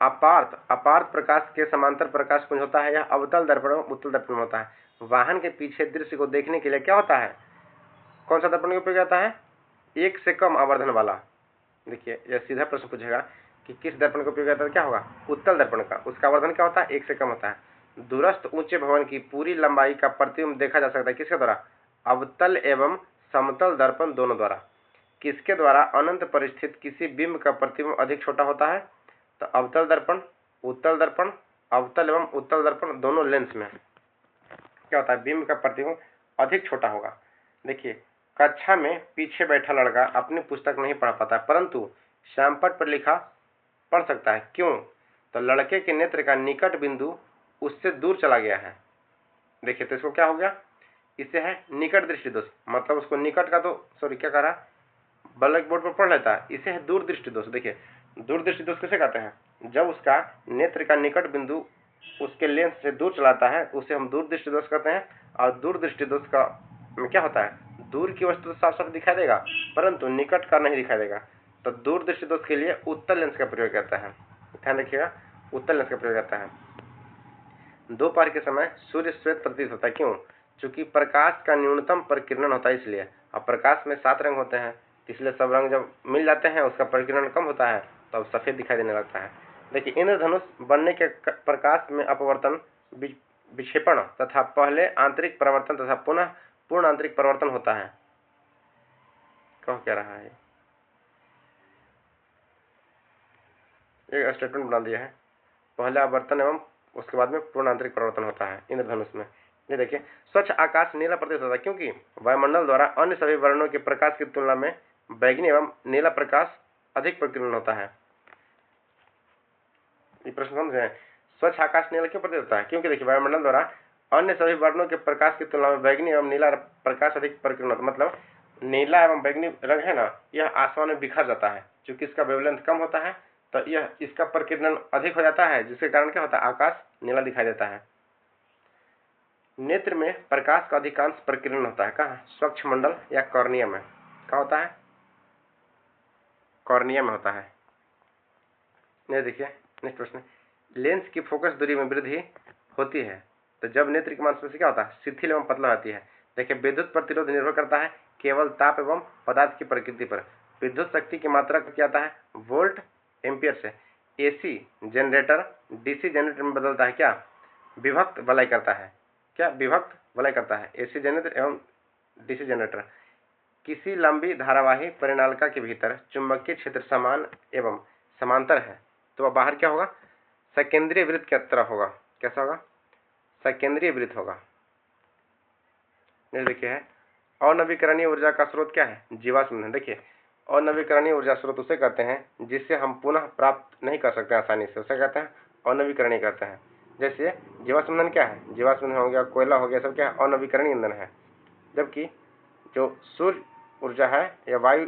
अपार्थ प्रकाश के समांतर प्रकाश पुंज होता है। यह अवतल दर्पण और उत्तल दर्पण होता है। वाहन के पीछे दृश्य को देखने के लिए क्या होता है? कौन सा दर्पण का उपयोग होता है? 1 से कम आवर्धन वाला। देखिए, यह सीधा प्रश्न पूछेगा कि किस दर्पण का उपयोग होता है? क्या होगा? उत्तल दर्पण का। उसका आवर्धन क्या होता है? 1 से कम होता है। दूरस्थ ऊंचे भवन की पूरी लंबाई का प्रतिबिंब देखा जा सकता है किसके द्वारा? अवतल एवं समतल दर्पण दोनों द्वारा। किसके द्वारा अनंत परिस्थित किसी बिंब का प्रतिबिंब अधिक छोटा होता है? तो अवतल दर्पण, उत्तल दर्पण, अवतल एवं उत्तल दर्पण दोनों लेंस में क्या होता है? बिंब का प्रतिबिंब अधिक छोटा होगा। देखिए, कक्षा में पीछे बैठा लड़का अपनी पुस्तक नहीं पढ़ पाता, परंतु श्यामपट्ट पर लिखा पढ़ सकता है। क्यों? तो लड़के के नेत्र का निकट बिंदु उससे दूर चला गया है। देखिए, तो इसको क्या हो गया? इसे है निकट दृष्टि दोष। मतलब उसको निकट का तो क्या कह रहा? ब्लैक बोर्ड पर पढ़ लेता है। इसे है दूर दृष्टि दोष। देखिए, दूर दृष्टि दोष किसे कहते हैं? जब उसका नेत्र का निकट बिंदु उसके लेंस से दूर चलाता है उसे हम दूरदृष्टि दोष कहते हैं। और दूरदृष्टि दोष का में क्या होता है, दूर की वस्तु तो साफ साफ दिखाई देगा परंतु निकट का नहीं दिखाई देगा। तो दूरदृष्टि दोष के लिए उत्तल लेंस का प्रयोग करता है, ध्यान रखिएगा, उत्तल लेंस का प्रयोग करता है। दोपहर के समय सूर्य श्वेत प्रतीत होता है, क्यों? चूंकि प्रकाश का न्यूनतम परिकिरण होता है इसलिए। अब प्रकाश में 7 रंग होते हैं, इसलिए सब रंग जब मिल जाते हैं उसका परिकिरण कम होता है तो अब सफेद दिखाई देने लगता है। देखिए, इंद्रधनुष बनने के प्रकाश में अपवर्तन, विक्षेपण तथा पहले आंतरिक परिवर्तन तथा पुनः पूर्ण आंतरिक परिवर्तन होता है। कह क्या रहा है, एक स्टेटमेंट बना दिया है, पहले आवर्तन एवं उसके बाद में पूर्ण आंतरिक परिवर्तन होता है इंद्रधनुष में। ये देखिए, स्वच्छ आकाश नीला प्रतीत होता है क्योंकि वायुमंडल द्वारा अन्य सभी वर्णों के प्रकाश की तुलना में बैंगनी एवं नीला प्रकाश अधिक प्रकीर्णन होता है। ये प्रश्न समझे, स्वच्छ आकाश नीला क्यों प्रतीत होता है? क्योंकि देखिए, वायुमंडल द्वारा अन्य सभी वर्णों के प्रकाश की तुलना में बैंगनी एवं नीला प्रकाश अधिक प्रकीर्णन होता है। मतलब नीला एवं बैंगनी रंग है ना, यह आसमान में बिखर जाता है, क्योंकि इसका वेवलेंथ कम होता है तो यह इसका प्रकीर्णन अधिक हो जाता है, जिसके कारण क्या होता है, आकाश नीला दिखाई देता है। नेत्र में प्रकाश का अधिकांश प्रकीर्णन होता है कहाँ? स्वच्छ मंडल या कॉर्निया में। कहाँ होता है? कॉर्निया में होता है। ये देखिए, नेक्स्ट प्रश्न, लेंस की फोकस दूरी में वृद्धि होती है तो जब नेत्र की मांसपेशी क्या होता है, शिथिल एवं पतला होती है। देखिए, विद्युत प्रतिरोध निर्भर करता है केवल ताप एवं पदार्थ की प्रकृति पर। विद्युत शक्ति की मात्रा क्या आता है, वोल्ट एम्पियर से। एसी जनरेटर डीसी जनरेटर में बदलता है क्या, विभक्त वलय करता है। क्या विभक्त वलय करता है, एसी जनरेटर एवं डीसी जनरेटर। किसी लंबी धारावाही परिनालिका के भीतर चुंबकीय क्षेत्र समान एवं समांतर है तो वह बाहर क्या होगा, सकेंद्रीय वृत्त की तरफ होगा। कैसा होगा, सकेंद्रीय वृत्त होगा। देखिए है, अनवीकरणीय ऊर्जा का स्रोत क्या है, जीवाश्म ईंधन। देखिए, अनवीकरणीय ऊर्जा स्रोत उसे कहते हैं जिससे हम पुनः प्राप्त नहीं कर सकते आसानी से, उसे कहते हैं अनवीकरणीय कहते हैं। जैसे जीवाश्म ईंधन क्या है, जीवाश्म ईंधन हो गया, कोयला हो गया, सब क्या है, अनवीकरणीय ईंधन है। जबकि जो सूर्य ऊर्जा है या वायु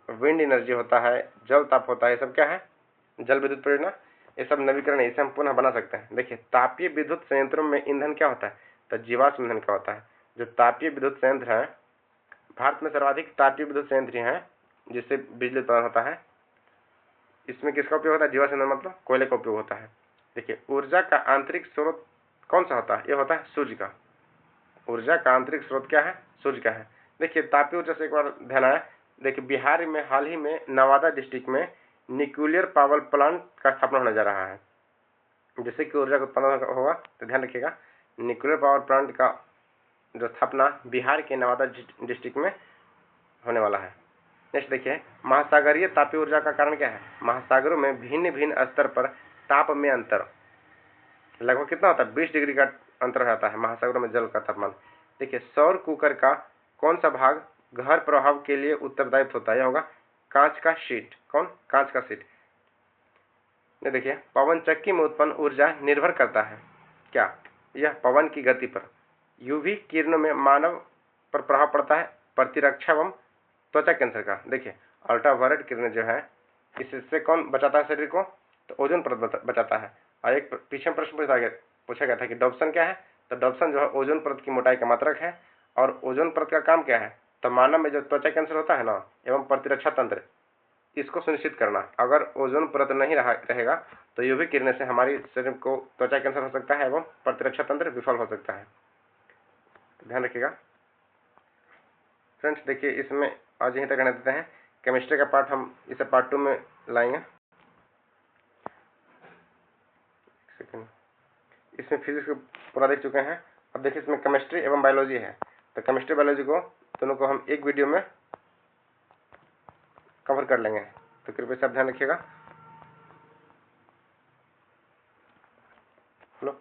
विंड एनर्जी होता है, जल ताप होता है, ये सब क्या है, जल विद्युत परियोजना, ये सब नवीकरण है, इसे हम पुनः बना सकते हैं। देखिए, तापीय विद्युत संयंत्रों में ईंधन क्या होता है, तो जीवाश्म ईंधन का होता है। जो तापीय विद्युत संयंत्र है, भारत में सर्वाधिक तापीय विद्युत संयंत्र हैं जिससे बिजली उत्पादन होता है। इसमें किसका उपयोग होता है, जीवाश्म ईंधन मतलब कोयले का उपयोग होता है। देखिए, ऊर्जा का आंतरिक स्रोत कौन सा होता है, ये होता है सूर्य का। ऊर्जा का आंतरिक स्रोत क्या है, सूर्य का है। देखिए, तापीय ऊर्जा से एक बार ध्यान आया, देखिए बिहार में हाल ही में नवादा डिस्ट्रिक्ट में न्यूक्लियर पावर प्लांट का स्थापना होने जा रहा है, जिससे कि ऊर्जा का उत्पादन होगा। तो ध्यान रखिएगा, न्यूक्लियर पावर प्लांट का जो स्थापना बिहार के नवादा डिस्ट्रिक्ट में होने वाला है। नेक्स्ट देखिए, महासागरीय तापीय ऊर्जा का कारण क्या है, महासागरों में भिन्न भिन्न स्तर पर ताप में अंतर लगभग कितना होता है, 20 डिग्री का अंतर रहता है महासागरों में जल का तापमान। देखिए, सौर कुकर का कौन सा भाग घर प्रभाव के लिए उत्तरदायित्व होता है, यह होगा कांच का शीट। कौन, कांच का शीट। देखिए, पवन चक्की में उत्पन्न ऊर्जा निर्भर करता है क्या, यह पवन की गति पर। यूवी किरणों में मानव पर प्रभाव पड़ता है प्रतिरक्षा एवं त्वचा कैंसर का। देखिए, अल्ट्रावायलेट किरणें जो है इससे कौन बचाता है शरीर को, तो ओजोन परत बचाता है। और एक पीछे प्रश्न पूछा गया था कि डॉप्सन क्या है, तो डॉप्सन जो है ओजोन परत की मोटाई का मात्रक है। और ओजोन परत का काम क्या है, तो मानव में जो त्वचा कैंसर होता है ना एवं प्रतिरक्षा तंत्र, इसको सुनिश्चित करना। अगर ओजोन परत नहीं रहेगा तो यूवी किरणें से हमारी शरीर को त्वचा कैंसर हो सकता है एवं प्रतिरक्षा तंत्र विफल हो सकता है, ध्यान रखिएगा। फ्रेंड्स देखिए, इसमें आज यहीं तक रहने देते हैं। केमिस्ट्री का पार्ट हम इसे पार्ट 2 में लाएंगे। इसमें फिजिक्स को पूरा देख चुके हैं। अब देखिए, इसमें केमिस्ट्री एवं बायोलॉजी है, तो केमिस्ट्री बायोलॉजी को दोनों को हम एक वीडियो में कवर कर लेंगे, तो कृपया से आप ध्यान रखिएगा। हेलो,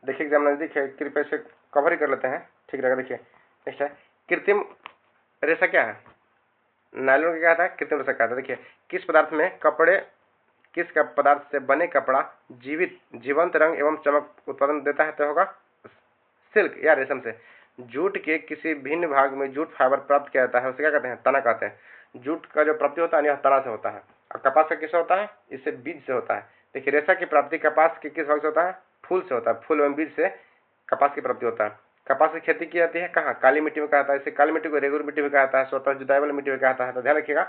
देखिए एग्जाम नजदीक है, कृपया से कवर ही कर लेते हैं, ठीक रहेगा। देखिए नेक्स्ट है, कृत्रिम रेशा क्या है, नायलॉन का क्या था, कृत्रिम रेशा क्या था। देखिए, किस पदार्थ से बने कपड़ा जीवंत रंग एवं चमक उत्पादन देता है, तो होगा सिल्क या रेशम से। जूट के किसी भिन्न भाग में जूट फाइबर प्राप्त किया जाता है, उसे क्या कहते हैं, तना कहते हैं। जूट का जो प्राप्ति होता है यह तना से होता है। और कपास का किससे होता है, इससे बीज से होता है। देखिए रेशा की प्राप्ति कपास के किस भाग से होता है? फूल से होता है। फूल एवं बीज से कपास की प्राप्ति होता है। कपास की खेती की जाती है कहाँ? काली मिट्टी में कहा जाता है। इसे काली मिट्टी को रेगुलर मिट्टी में कहा जाता है, स्वतः जुताई वाली मिट्टी में कहा जाता है। तो ध्यान रखिएगा,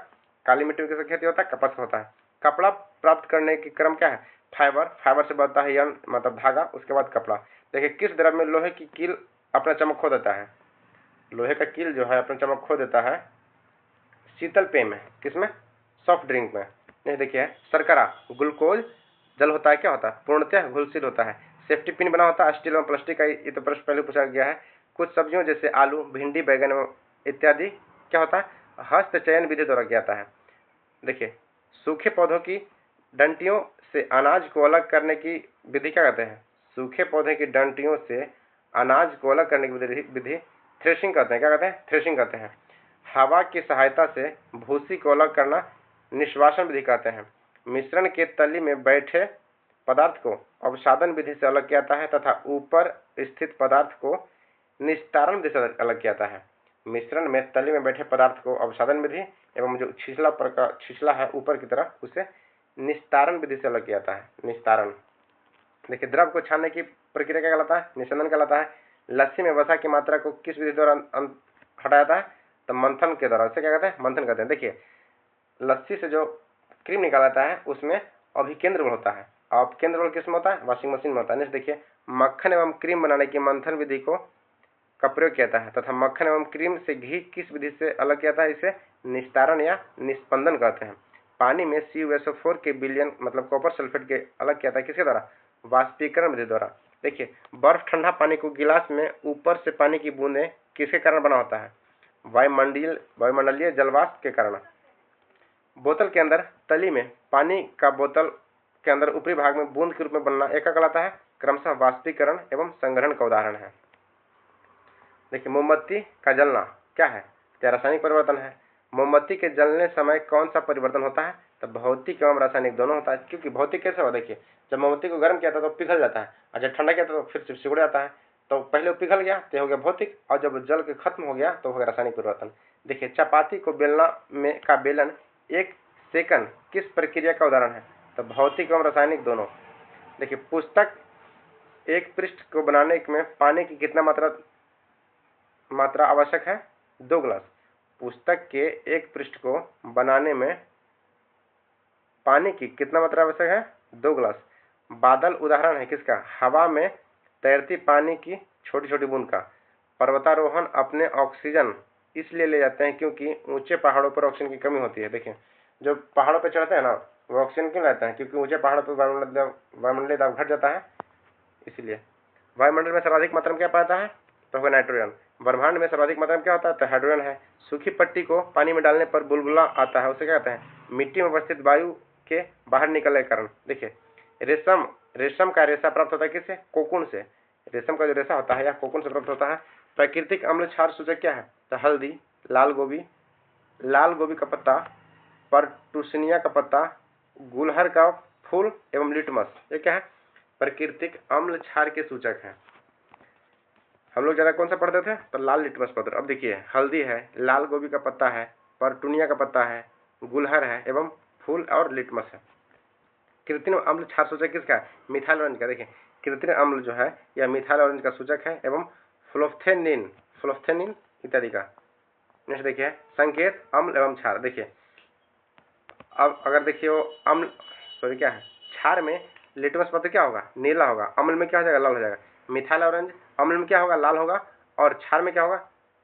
काली मिट्टी में कैसे खेती होता है? कपास होता है। कपड़ा प्राप्त करने की क्रम क्या है? फाइबर, फाइबर से बनता है यन मतलब धागा, उसके बाद कपड़ा। देखिए किस द्रव्य में लोहे की कील अपना चमक खो देता है? लोहे का कील जो है अपना चमक खो देता है शीतल पेय में। किसमें? सॉफ्ट ड्रिंक में। नहीं देखिए शर्करा, ग्लूकोज जल होता है, क्या होता है? पूर्णतः घुलनशील होता है। सेफ्टी पिन बना होता है स्टील एवं प्लास्टिक का, ये तो प्रश्न पहले पूछा गया है। कुछ सब्जियों जैसे आलू, भिंडी, बैगन इत्यादि क्या होता है? हस्त चयन विधि द्वारा किया जाता है। देखिए सूखे पौधों की डंटियों से अनाज को अलग करने की विधि क्या कहते हैं? सूखे पौधे की डंटियों से अनाज को अलग करने की विधि थ्रेशिंग कहते हैं। क्या कहते हैं? थ्रेशिंग कहते हैं। हवा की सहायता से भूसी को अलग करना निष्वासन विधि कहते हैं। मिश्रण के तली में बैठे पदार्थ को अवसादन विधि से अलग किया जाता है तथा ऊपर स्थित पदार्थ को निस्तारण विधि से अलग किया जाता है। मिश्रण में तली में बैठे पदार्थ को अवसादन विधि एवं जो छिछला है ऊपर की तरफ उसे निस्तारण विधि से अलग किया जाता है। निस्तारण। देखिए द्रव को छानने की प्रक्रिया क्या कहलाता है? निस्संदन कहलाता है। लस्सी में वसा की मात्रा को किस विधि द्वारा हटाया जाता है? तो मंथन के द्वारा। इसे क्या कहते हैं? मंथन कहते हैं। देखिए लस्सी से जो क्रीम निकालता है उसमें अभिकेंद्र बल होता है। अपकेंद्र बल किसमें होता है? वॉशिंग मशीन में होता है। देखिए मक्खन एवं क्रीम बनाने की मंथन विधि का प्रयोग किया जाता है तथा मक्खन एवं क्रीम से घी किस विधि से अलग किया जाता है? इसे निस्तारण या निस्पंदन कहते हैं। पानी में CuSO4 के विलयन मतलब कॉपर सल्फेट के अलग किया जाता है किसके द्वारा? वाष्पीकरण विधि द्वारा। देखिए बर्फ ठंडा पानी को गिलास में ऊपर से पानी की बूंदें किसके कारण बना होता है? वायुमंडलीय जलवाष्प के कारण। बोतल के अंदर तली में पानी का बोतल के अंदर ऊपरी भाग में बूंद के रूप में बनना एक कहलाता है? क्रमशः वाष्पीकरण एवं संग्रहण का उदाहरण है। देखिए मोमबत्ती का जलना क्या है? क्या रासायनिक परिवर्तन है। मोमबत्ती के जलने समय कौन सा परिवर्तन होता है? तो भौतिक एवं रासायनिक दोनों होता है। क्योंकि भौतिक कैसे होगा? देखिए जब मोमबत्ती को गर्म किया था तो पिघल जाता है और जब ठंडा किया था तो फिर से सिकुड़ जाता है। तो पहले वो पिघल गया तो हो गया भौतिक, और जब जल के खत्म हो गया तो हो गया रासायनिक परिवर्तन। देखिए चपाती को बेलना में का बेलन एक सेकंड किस प्रक्रिया का उदाहरण है? तो भौतिक एवं रासायनिक दोनों। देखिए पुस्तक एक पृष्ठ को बनाने में पानी की कितना मात्रा आवश्यक है? 2 गिलास। पुस्तक के एक पृष्ठ को बनाने में पानी की कितना मात्रा आवश्यक है? 2 गिलास। बादल उदाहरण है किसका? हवा में तैरती पानी की छोटी छोटी बूंद का। पर्वतारोहण अपने ऑक्सीजन इसलिए ले जाते हैं क्योंकि ऊंचे पहाड़ों पर ऑक्सीजन की कमी होती है। देखिए जो पहाड़ों पर चढ़ते हैं ना वो ऑक्सीजन क्यों लेते हैं? क्योंकि ऊंचे पहाड़ों पर वायुमंडलीय दाब घट जाता है, इसलिए। वायुमंडल में सर्वाधिक मात्रा में क्या पाता है? तो होगा नाइट्रोजन। ब्रह्मांड में सर्वाधिक मात्रा में क्या होता है? तो हाइड्रोजन है। सूखी पट्टी को पानी में डालने पर बुलबुला आता है, उसे क्या कहते हैं? मिट्टी में उपस्थित वायु के बाहर निकलने के कारण। देखिए रेशम का रेशा प्राप्त होता है किससे? कोकून से। रेशम का जो रेशा होता है या कोकून से प्राप्त होता है। प्राकृतिक अम्ल क्षार सूचक क्या है? तो हल्दी, लाल गोभी का पत्ता, परटूसनिया का पत्ता, गुलहर का फूल एवं लिटमस, ये क्या है? प्राकृतिक अम्ल क्षार के सूचक है। हम लोग ज्यादा कौन सा पढ़ते थे? तो लाल लिटमस पत्र। अब देखिए हल्दी है, लाल गोभी का पत्ता है, परटूनिया का पत्ता है, गुलहर है एवं फूल और लिटमस है। कृत्रिम अम्ल क्षार सूचक किसका है? मिथाइल ऑरेंज का। देखिए कृत्रिम अम्ल जो है यह मिथाइल ऑरेंज का सूचक है एवं फ्लोफ्थेनिन इत्यादि का। नेक्स्ट देखिए संकेत अम्ल एवं क्षार। देखिए अब अगर देखिए वो अम्ल क्या है? क्षार में लिटमस पत्र क्या होगा? नीला होगा। अम्ल में क्या हो जाएगा? लाल हो जाएगा। मिथाइल ऑरेंज अम्ल में क्या होगा? लाल होगा, और क्षार में क्या होगा?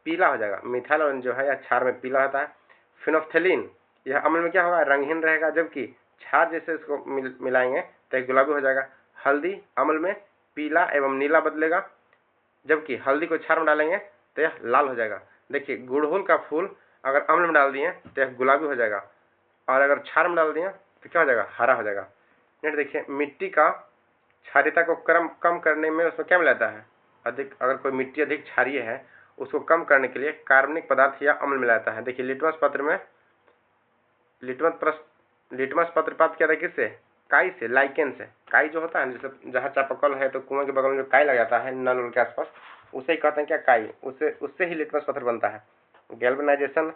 पीला हो जाएगा। मिथाइल ऑरेंज जो है या क्षार में पीला होता है। फिनोफ्थेलिन यह अम्ल में क्या होगा? रंगहीन रहेगा, जबकि क्षार जैसे इसको मिलाएंगे तो एक गुलाबी हो जाएगा। हल्दी अम्ल में पीला एवं नीला बदलेगा, जबकि हल्दी को क्षार में डालेंगे तो यह लाल हो जाएगा। देखिए गुड़हल का फूल अगर अम्ल में डाल दिए तो यह गुलाबी हो जाएगा, और अगर क्षार में डाल दिए तो क्या हो जाएगा? हरा हो जाएगा। नेक्स्ट देखिए मिट्टी का क्षारीयता को कम करने में उसमें क्या मिलाता है? अगर कोई मिट्टी अधिक क्षारीय है उसको कम करने के लिए कार्बनिक पदार्थ या अम्ल मिलाता है। देखिए लिटमस पत्र प्राप्त किया था किससे? काई से, लाइकेन से। काई जो होता है जैसे जहाँ चापाकल है तो कुएं के बगल में जो काई लग जाता है नल के आसपास, उसे ही कहते हैं क्या? काई। उससे ही लिटमस पत्र बनता है। गैल्वेनाइजेशन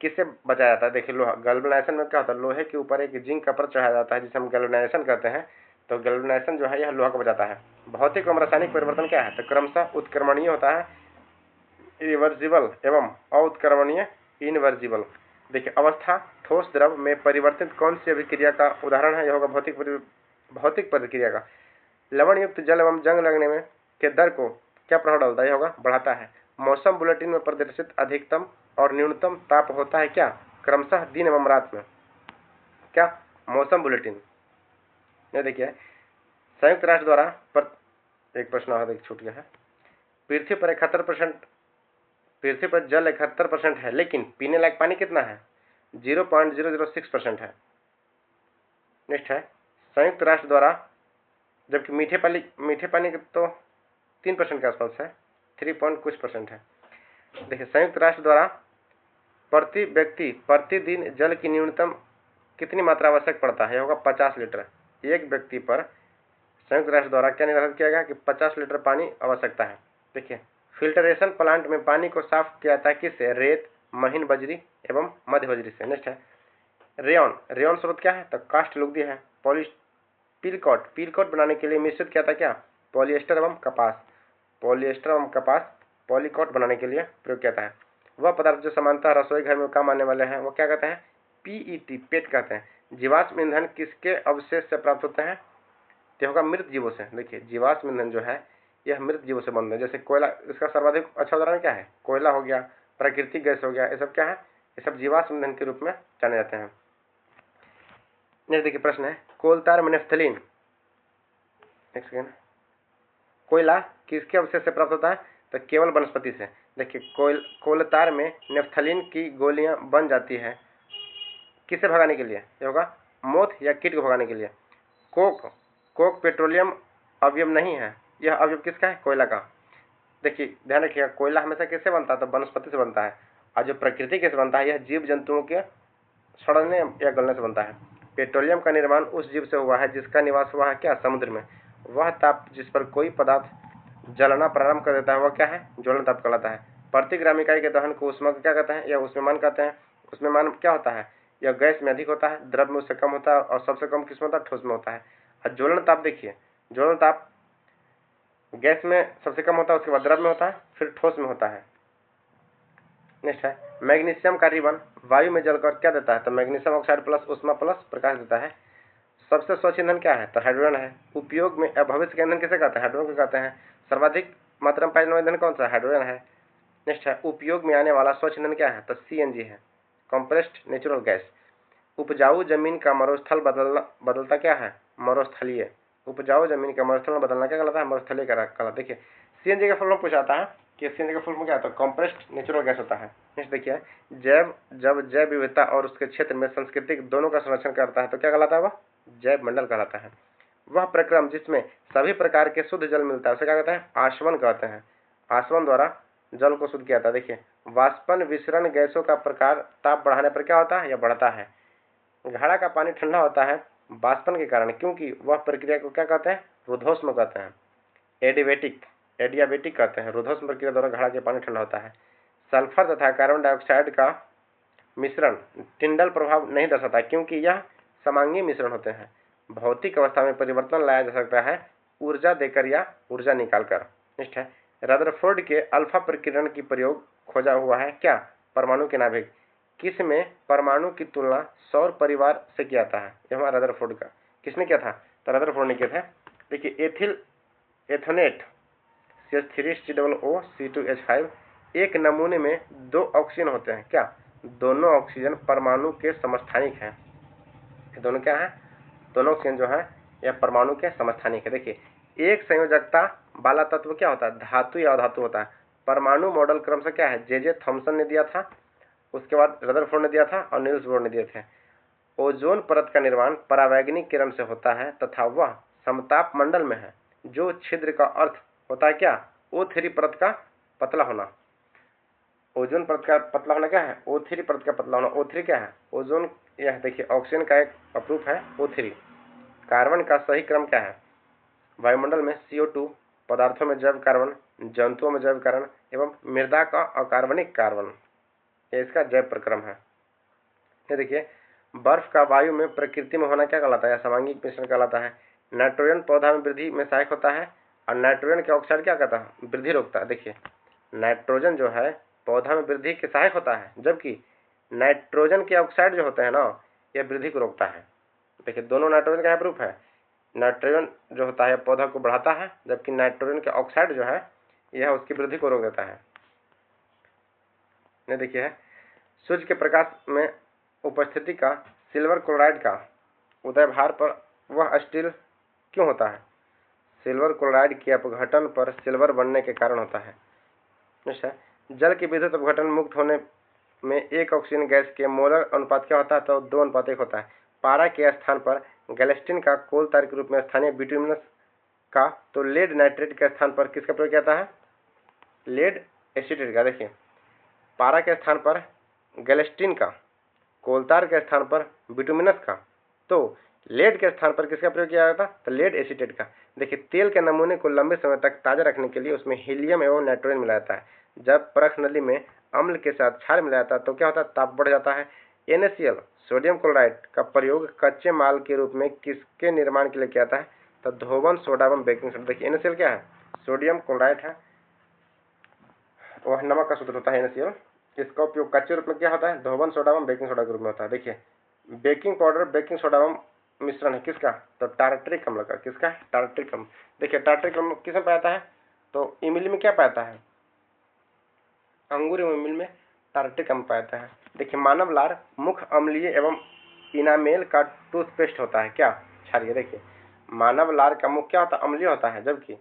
किससे बचाया जाता है? देखिए लोहा। गैल्वेनाइजेशन में क्या होता है? लोहे के ऊपर एक जिंक का परत चढ़ाया जाता है जिसे हम गैल्वेनाइजेशन कहते हैं। तो गैल्वेनाइजेशन जो है यह लोहा को बचाता है। भौतिक एवं रासायनिक परिवर्तन क्या है? तो क्रमशः उत्क्रमणीय होता है, रिवर्सिबल एवं अउत्क्रमणीय इनवर्जिबल। देखिए, अवस्था ठोस द्रव में परिवर्तित कौन सी अभिक्रिया का उदाहरण है? यह होगा भौतिक प्रतिक्रिया का। लवण युक्त जल एवं जंग लगने में के दर को क्या प्रभाव डालता है? यह होगा बढ़ाता है। मौसम बुलेटिन में प्रदर्शित अधिकतम और न्यूनतम ताप होता है क्या? क्रमशः दिन एवं रात में। क्या? मौसम बुलेटिन। ये देखिए, संयुक्त राष्ट्र द्वारा एक प्रश्न और छूट गया है। पृथ्वी पर जल 71% है, लेकिन पीने लायक पानी कितना है? 0.006% है। नेक्स्ट है, संयुक्त राष्ट्र द्वारा, जबकि मीठे पानी तो 3% के आसपास है, 3 कुछ % है। देखिए, संयुक्त राष्ट्र द्वारा प्रति व्यक्ति प्रतिदिन जल की न्यूनतम कितनी मात्रा आवश्यक पड़ता है? होगा 50 लीटर। एक व्यक्ति पर संयुक्त राष्ट्र द्वारा क्या निर्धारित किया गया कि 50 लीटर पानी आवश्यकता है। देखिए, फिल्टरेशन प्लांट में पानी को साफ किया जाता है किससे? रेत, महीन बजरी एवं मध्य बजरी से। नेक्स्ट है, रेयन स्रोत क्या है? तो कास्ट लुगदी है। पीलकोट बनाने के लिए मिश्रित किया था क्या? पॉलिएस्टर एवं कपास पॉलीकोट बनाने के लिए प्रयोग किया था। वह पदार्थ जो सामान्यतः रसोई घर में काम आने वाले हैं वो क्या कहते हैं? पीईटी, पेट कहते हैं। जीवाश्म ईंधन किसके अवशेष से प्राप्त होते हैं? तो होगा मृत जीवों से। देखिए, जीवाश्म ईंधन जो है यह मृत जीवों से बनते हैं। जैसे कोयला, इसका सर्वाधिक अच्छा उदाहरण क्या है? कोयला हो गया, प्राकृतिक गैस हो गया, ये सब क्या है? ये सब जीवाश्म ईंधन के रूप में जाने जाते हैं। नेक्स्ट देखिए, प्रश्न है, कोलतार में नेफ्थलीन, कोयला किसके अवशेष से प्राप्त होता है? तो केवल वनस्पति से। देखिए, कोलतार में नेफ्थलीन की गोलियां बन जाती है किसे भगाने के लिए? ये होगा मोथ या कीट को भगाने के लिए। कोक पेट्रोलियम अवयव नहीं है, यह अवयव किसका है? कोयला का। देखिए, ध्यान रखिएगा, कोयला हमेशा किससे बनता है? तो वनस्पति से बनता है। और जो प्रकृति कैसे बनता है? यह जीव जंतुओं के सड़ने या गलने से बनता है। पेट्रोलियम का निर्माण उस जीव से हुआ है जिसका निवास हुआ है क्या? समुद्र में। वह ताप जिस पर कोई पदार्थ जलना प्रारंभ कर देता है वह क्या है? ज्वलन ताप कहलाता है। प्रति ग्राम इकाई के दहन को ऊष्मा क्या कहते हैं? या ऊष्मामान कहते हैं। ऊष्मामान क्या होता है? यह गैस में अधिक होता है, द्रव में उससे कम होता है, और सबसे कम किस में होता है? ठोस में होता है। और ज्वलन ताप, देखिए, ज्वलन ताप गैस में सबसे कम होता है, उसके बाद द्रव में होता है, फिर ठोस में होता है। नेक्स्ट है, मैग्नीशियम का रिबन वायु में जलकर क्या देता है? तो मैग्नीशियम ऑक्साइड प्लस ऊष्मा प्लस प्रकाश देता है। सबसे स्वच्छ ईंधन क्या है? तो हाइड्रोजन है। उपयोग में भविष्य के ईंधन किसे कहते हैं? हाइड्रोजन को कहते हैं। सर्वाधिक मात्रा में पाया जाने वाला ईंधन कौन सा? हाइड्रोजन है। नेक्स्ट है, उपयोग में आने वाला स्वच्छ ईंधन क्या है? तो सीएनजी है, कंप्रेस्ड नेचुरल गैस। उपजाऊ जमीन का मरुस्थल बदलता क्या है? मरुस्थलीय। उपजाऊ जमीन का मरुस्थल में बदलना क्या कहलाता है? मरुस्थलीय कहलाता। देखिए, सीएनजी का फुल फॉर्म पूछाता है कि सीएनजी का फुल फॉर्म क्या होता है? कंप्रेस्ड नेचुरल गैस होता है। नेक्स्ट देखिए, जब जैव विविधता और उसके क्षेत्र में सांस्कृतिक दोनों का संरक्षण करता है तो क्या कहलाता है? वह जैव मंडल कहलाता है। वह प्रक्रम जिसमें सभी प्रकार के शुद्ध जल मिलता है उसे क्या कहते हैं? आसवन कहते हैं। आसवन द्वारा जल को शुद्ध किया जाता है। देखिए, वाष्पन विसरण गैसों का प्रकार ताप बढ़ाने पर क्या होता है? यह बढ़ता है। घड़ा का पानी ठंडा होता है वाष्पन के कारण, क्योंकि वह प्रक्रिया को क्या कहते हैं? रुद्धोष्म कहते हैं। एडियाबेटिक कहते हैं। रुद्धोष्म प्रक्रिया द्वारा घड़ा के पानी ठंडा होता है। सल्फर तथा कार्बन डाइऑक्साइड का मिश्रण टिंडल प्रभाव नहीं दर्शाता क्योंकि यह समांगी मिश्रण होते हैं। भौतिक अवस्था में परिवर्तन लाया जा सकता है ऊर्जा देकर या ऊर्जा निकालकर। नेक्स्ट है, रदरफोर्ड के अल्फा प्रकीर्णन की प्रयोग खोजा हुआ है क्या? परमाणु के नाभिक। किस में परमाणु की तुलना सौर परिवार से किया था? यह हमारा रदरफोर्ड का। किसने किया था? तो रदरफोर्ड ने किया था। देखिए, एथोनेट CH3COO एक नमूने में 2 ऑक्सीजन होते हैं क्या? दोनों ऑक्सीजन परमाणु के समस्थानिक हैं। दोनों क्या है? दोनों ऑक्सीजन जो है यह परमाणु के समस्थानिक है। देखिए, एक संयोजकता वाला तत्व क्या होता है? धातु या अधातु होता है। परमाणु मॉडल क्रम से क्या है? जे थॉमसन ने दिया था, उसके बाद रदरफोर्ड ने दिया था और नील्स बोर ने दिए थे। ओजोन परत का निर्माण परावैंगनिक किरण से होता है तथा वह समताप मंडल में है। जो छिद्र का अर्थ होता है क्या? O3 परत का पतला होना। ओजोन परत का पतला होना क्या है? O3 परत का पतला होना। O3 क्या है? ओजोन। यह देखिए, ऑक्सीजन का एक अप्रूफ है O3। कार्बन का सही क्रम क्या है? वायुमंडल में CO2, पदार्थों में जैव कार्बन, जंतुओं में जैव कार्बन एवं मृदा का अकार्बनिक कार्बन, ये इसका जैव प्रक्रम है। ये देखिए, बर्फ का वायु में प्रकृति में होना क्या कहलाता है? समांगिक मिश्रण कहलाता है। नाइट्रोजन पौधा में वृद्धि में सहायक होता है और नाइट्रोजन के ऑक्साइड क्या करता है, वृद्धि रोकता है। देखिए नाइट्रोजन जो है पौधा में वृद्धि के सहायक होता है, जबकि नाइट्रोजन के ऑक्साइड जो होते हैं ना, यह वृद्धि को रोकता है। देखिए दोनों नाइट्रोजन का यहाँ प्रूफ है। नाइट्रोजन जो होता है पौधा को बढ़ाता है, जबकि नाइट्रोजन के ऑक्साइड जो है यह उसकी वृद्धि को रोक देता है। ये देखिए सूर्य के प्रकाश में उपस्थिति का सिल्वर क्लोराइड का उदय भार पर वह स्टील क्यों होता है? सिल्वर क्लोराइड के अपघटन पर सिल्वर बनने के कारण होता है। जल की विद्युत अपघटन मुक्त होने में एक ऑक्सीजन गैस के मोलर अनुपात क्या होता है? तो 2:1 होता है। पारा के स्थान पर गैलेस्टिन का कोल तार के रूप में स्थानीय बिटुमिनस का, तो लेड नाइट्रेट के स्थान पर किसका प्रयोग किया जाता है? लेड एसीटेट का। देखिए पारा के स्थान पर गैलेस्टिन का, कोलतार के स्थान पर बिटुमिनस का, तो लेड के स्थान पर किसका प्रयोग किया जाता है? तो लेड एसीटेट का। देखिए तेल के नमूने को लंबे समय तक ताजा रखने के लिए उसमें हीलियम एवं नाइट्रोजन मिलाया जाता है। जब परख नली में अम्ल के साथ क्षार मिलाया जाता है तो क्या होता है? ताप बढ़ जाता है। NaCl सोडियम क्लोराइड का प्रयोग कच्चे माल के रूप में किसके निर्माण के लिए किया जाता है? तो धोवन सोडा एवं बेकिंग सोडा। देखिए NaCl क्या है? सोडियम क्लोराइड है, वह नमक का सूत्र होता है NaCl। इसका उपयोग कच्चे रूप में क्या होता है? धोवन सोडा एवं बेकिंग सोडा के रूप में होता है। देखिए बेकिंग पाउडर बेकिंग सोडा एवं मिश्रण है किसका? तो टार्टरिक अम्ल का। किसका? टार्टरिक अम्ल। देखिए टार्टरिक अम्ल किस में पाया है? तो इमली में क्या पाया है? अंगूर एवं इमली में टार्टरिक अम्ल पाया है। देखिए मानव लार मुख्य अम्लीय एवं इनामेल का टूथपेस्ट होता है क्या? क्षारीय। देखिए मानव लार का मुख्य क्या होता है? अम्लीय होता है, जबकि